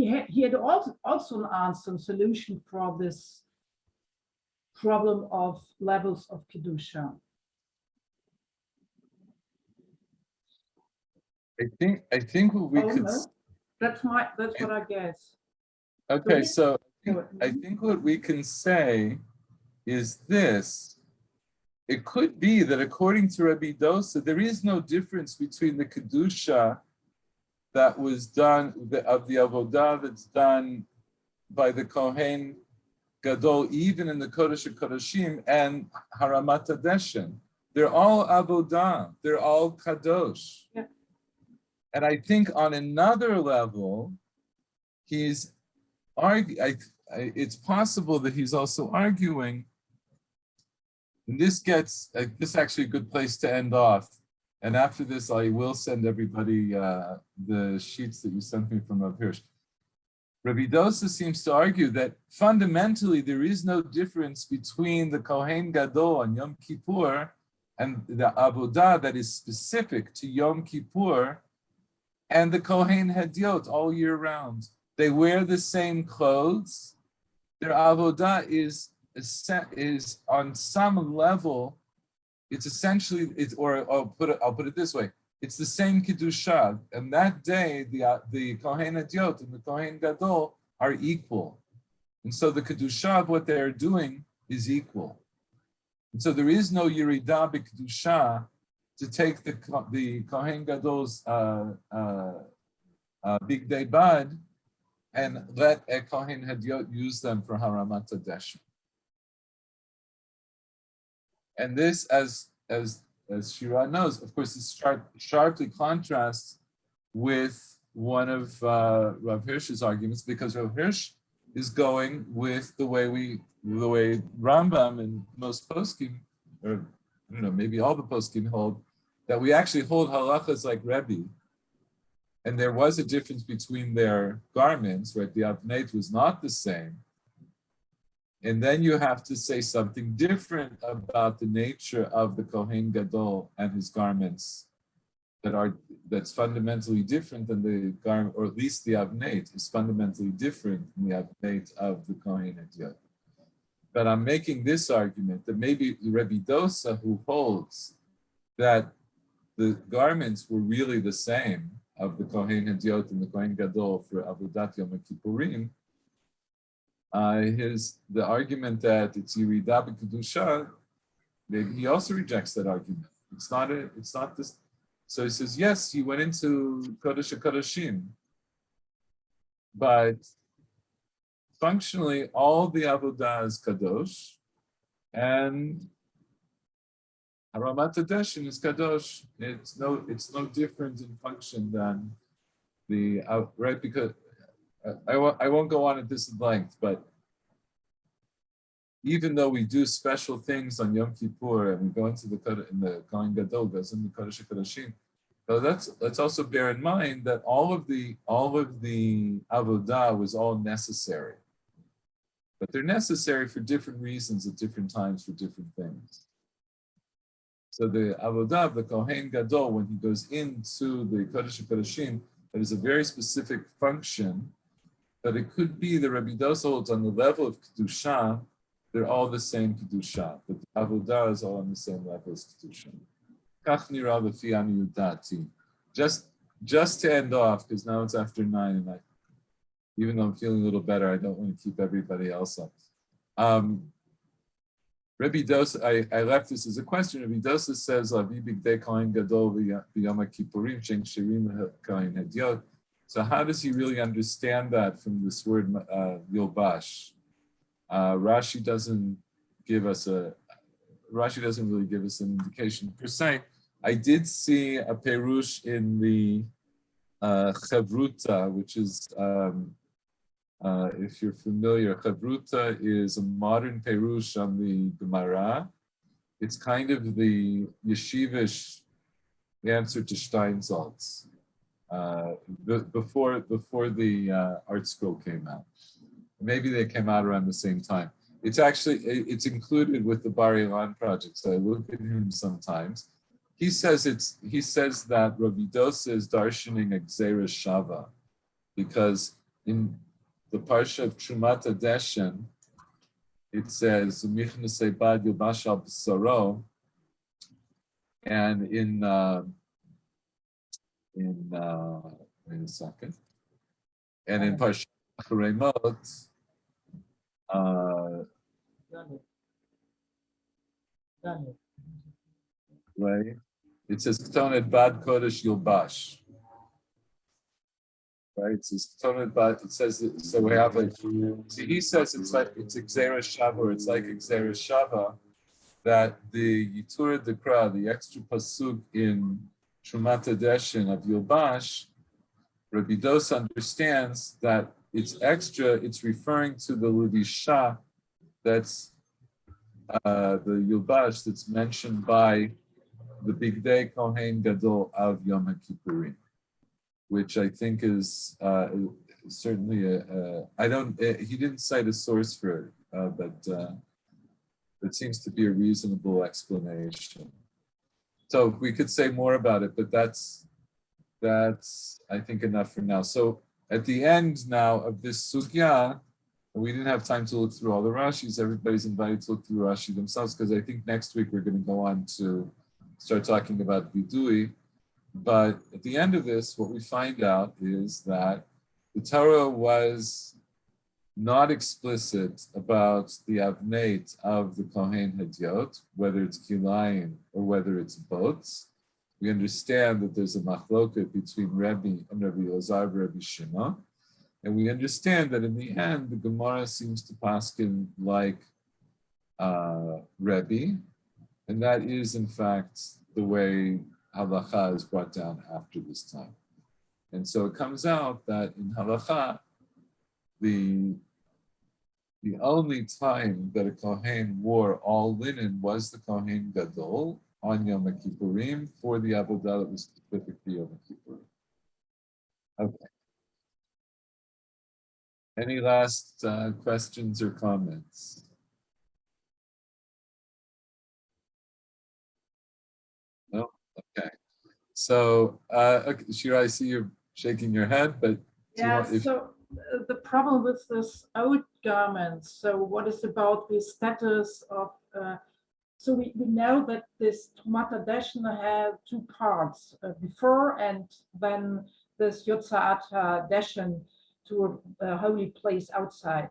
had also an answer and solution for this problem of levels of Kedusha. I think what we could. No? That's what I guess. Okay, so I think what we can say is this. It could be that according to Rebbe Dosa, there is no difference between the Kedusha that was done, of the Avodah that's done by the Kohen Gadol, even in the Kodesh HaKodeshim, and Haramat Hadeshen. They're all Avodah, they're all Kadosh. Yeah. And I think on another level, it's possible that he's also arguing, and this is actually a good place to end off. And after this, I will send everybody the sheets that you sent me from Rav Hirsch. Rabbi Dosa seems to argue that fundamentally there is no difference between the Kohen Gadol on Yom Kippur and the Avodah that is specific to Yom Kippur and the Kohen Hediyot all year round. They wear the same clothes. Their Avodah is is on some level, it's essentially, or I'll put it this way, it's the same Kedusha. And that day, the Kohen Hadiot and the Kohen Gadol are equal. And so the Kedusha of what they're doing is equal. And so there is no Yerida b'Kedusha to take the Kohen Gadol's Big Day Bad and let a Kohen Hadiot use them for Haramat HaDeshen. And this, as Shira knows, of course, this sharply contrasts with one of Rav Hirsch's arguments, because Rav Hirsch is going with the way Rambam and most poskim, or I don't know, maybe all the poskim hold, that we actually hold halachas like Rebbe. And there was a difference between their garments, right? The Avnet was not the same. And then you have to say something different about the nature of the Kohen Gadol and his garments that's fundamentally different than the garment, or at least the Avnet is fundamentally different than the Avnet of the Kohen Hadiot. But I'm making this argument that maybe Rebbe Dosa, who holds that the garments were really the same of the Kohen Hadiot and the Kohen Gadol for Avodat Yom Kippurim, the argument that it's Yerida b'Kedusha, he also rejects that argument. It's not this. So he says, yes, he went into Kodesh HaKodashim, but functionally all the Avodah is Kadosh, and Haramat HaDeshen is Kadosh. It's no different in function than the right, because I won't go on at this length, but even though we do special things on Yom Kippur and we go into the Kohen Gadol goes in the Kodesh HaKodashim, so let's also bear in mind that all of the avodah was all necessary, but they're necessary for different reasons at different times for different things. So the avodah of the Kohen Gadol, when he goes into the Kodesh HaKodashim, that is a very specific function, but it could be the Rebbe Dosa holds on the level of Kedusha, they're all the same Kedusha, but the avodah is all on the same level as Kedusha. Just to end off, because now it's after 9, and even though I'm feeling a little better, I don't want to keep everybody else up. Rebbe Dosa, I left this as a question. Rebbe Dosa says, Kohen Gadol v'Yom Kippurim Shen Shirim Kohen Hadiot. So how does he really understand that from this word Yilbash? Rashi doesn't really give us an indication per se. I did see a perush in the Chavruta, which is, if you're familiar, Chavruta is a modern perush on the Gemara. It's kind of the yeshivish answer to Steinsaltz before the art scroll came out. Maybe they came out around the same time. It's included with the Bar Ilan project, so I look at him sometimes. He says that Rav Dosa is darshaning Gzeira Shava, because in the parsha of Trumat HaDeshen, it says Michnasei Bad Yobash al B'saro, and in wait a second, and in parsha Remot. Right? It says K'tonet Bad Kodesh Yilbash. Right? It says K'tonet Bad. It says so. We have like. See, he says it's Gzeira Shava, or it's like Gzeira Shava, that the Yitura Dekra, the extra pasuk in Trumat HaDeshen of Yilbash, Rabbi Dosa understands that it's extra. It's referring to the Levisha, that's the Yilbash that's mentioned by the Big Day Kohen Gadol of Yom Kippurim, which I think is certainly he didn't cite a source for it, but it seems to be a reasonable explanation. So we could say more about it, but that's I think enough for now. So at the end now of this sugya, We didn't have time to look through all the Rashis. Everybody's invited to look through Rashi themselves, because I think next week we're going to go on to start talking about Vidui. But at the end of this, what we find out is that the Torah was not explicit about the avneit of the Kohen Hadyot, whether it's kilayim or whether it's boats. We understand that there's a machloket between Rebbe and Rabbi Elazar and Rabbi Shimon. And we understand that in the end, the Gemara seems to paskin like Rebbe, and that is in fact the way halacha is brought down after this time. And so it comes out that in halacha, the only time that a Kohen wore all linen was the Kohen Gadol on Yom Kippurim for the avodah that was specific to Yom Kippurim. Okay. Any last questions or comments? No? Okay. So, okay, Shira, I see you're shaking your head, but Yeah, so the problem with this old garments, so what is about the status of, so we know that this Tomata Dashen had two parts, before and then this Yotzaata Dashen to a holy place outside.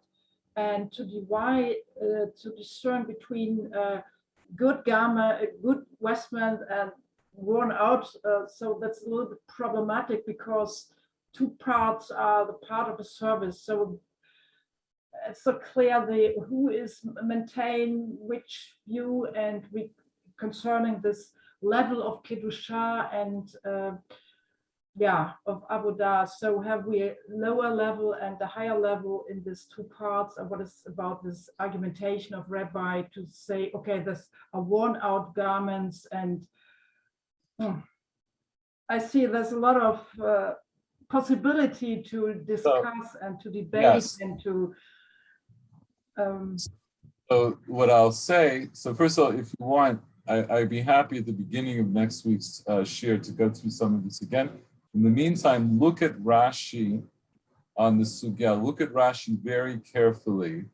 And to divide, to discern between good garment, good vestment and worn out, so that's a little bit problematic because two parts are the part of the service. So it's so clear who is maintain which view, and concerning this level of kedusha and of avodah. So have we a lower level and a higher level in these two parts? And what is about this argumentation of Rabbi to say, okay, this are worn out garments, and I see there's a lot of possibility to discuss and to debate, yes, and to So what I'll say, so first of all, if you want, I'd be happy at the beginning of next week's shir to go through some of this again. In the meantime, look at Rashi on the sugya. Look at Rashi very carefully,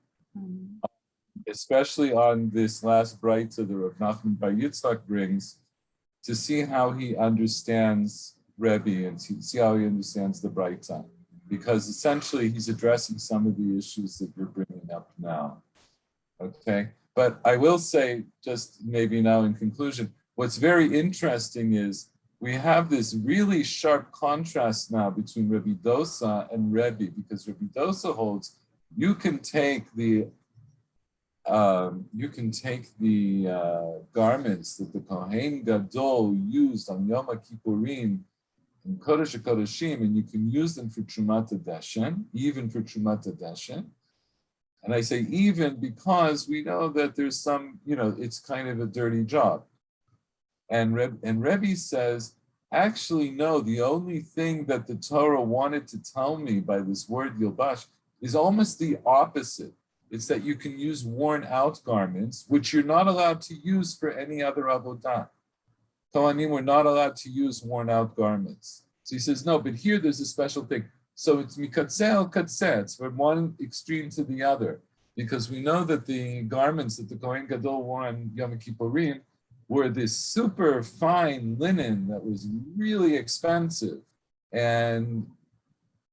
especially on this last brayta that Rav Nachman Bar Yitzchak brings, to see how he understands Rebbe and see how he understands the brayta, because essentially he's addressing some of the issues that you're bringing up now. Okay, but I will say, just maybe now in conclusion, what's very interesting is we have this really sharp contrast now between Rabbi Dosa and Rebbe, because Rabbi Dosa holds you can take the garments that the Kohen Gadol used on Yom Kippurim and Kodesh HaKodeshim, and you can use them for Trumat HaDeshen, even for Trumat HaDeshen. And I say even because we know that there's some, it's kind of a dirty job. And Rebbe says, actually, no, the only thing that the Torah wanted to tell me by this word Yilbash is almost the opposite. It's that you can use worn out garments, which you're not allowed to use for any other avodah. Kohanim were not allowed to use worn out garments. So he says, no, but here there's a special thing. So it's mikatzeh al katzeh, it's from one extreme to the other, because we know that the garments that the Kohen Gadol wore on Yom Kippurim were this super fine linen that was really expensive. And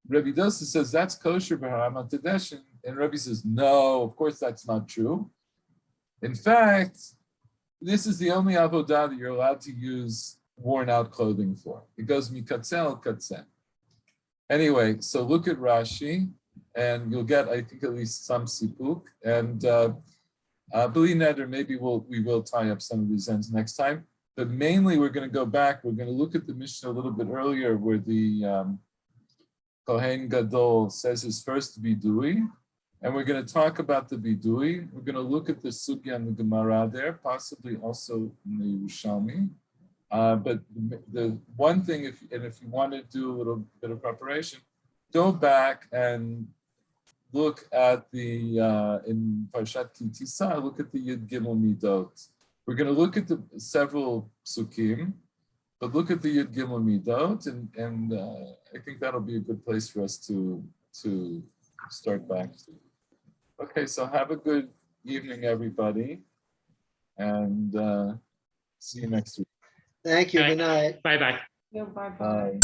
Rebbe Dosa says that's kosher b'haramat tedeshin, and Rebbe says, no, of course that's not true. In fact, this is the only avodah that you're allowed to use worn out clothing for. It goes mikatzeh al katzeh. Anyway, so look at Rashi, and you'll get, I think, at least some sipuk. And B'li neder, maybe we will tie up some of these ends next time. But mainly, we're going to go back. We're going to look at the Mishnah a little bit earlier, where the Kohen Gadol says his first vidui, and we're going to talk about the vidui. We're going to look at the sugya and the Gemara there, possibly also in the Yerushalmi. But the one thing, if you want to do a little bit of preparation, go back and look at the, in Parshat Ki Tisa, look at the Yud Gimel Midot. We're going to look at the several psukim, but look at the Yud Gimel Midot, and I think that'll be a good place for us to start back to. Okay, so have a good evening, everybody. And see you next week. Thank you. Bye. Good night. Bye-bye. Yeah, bye-bye. Bye.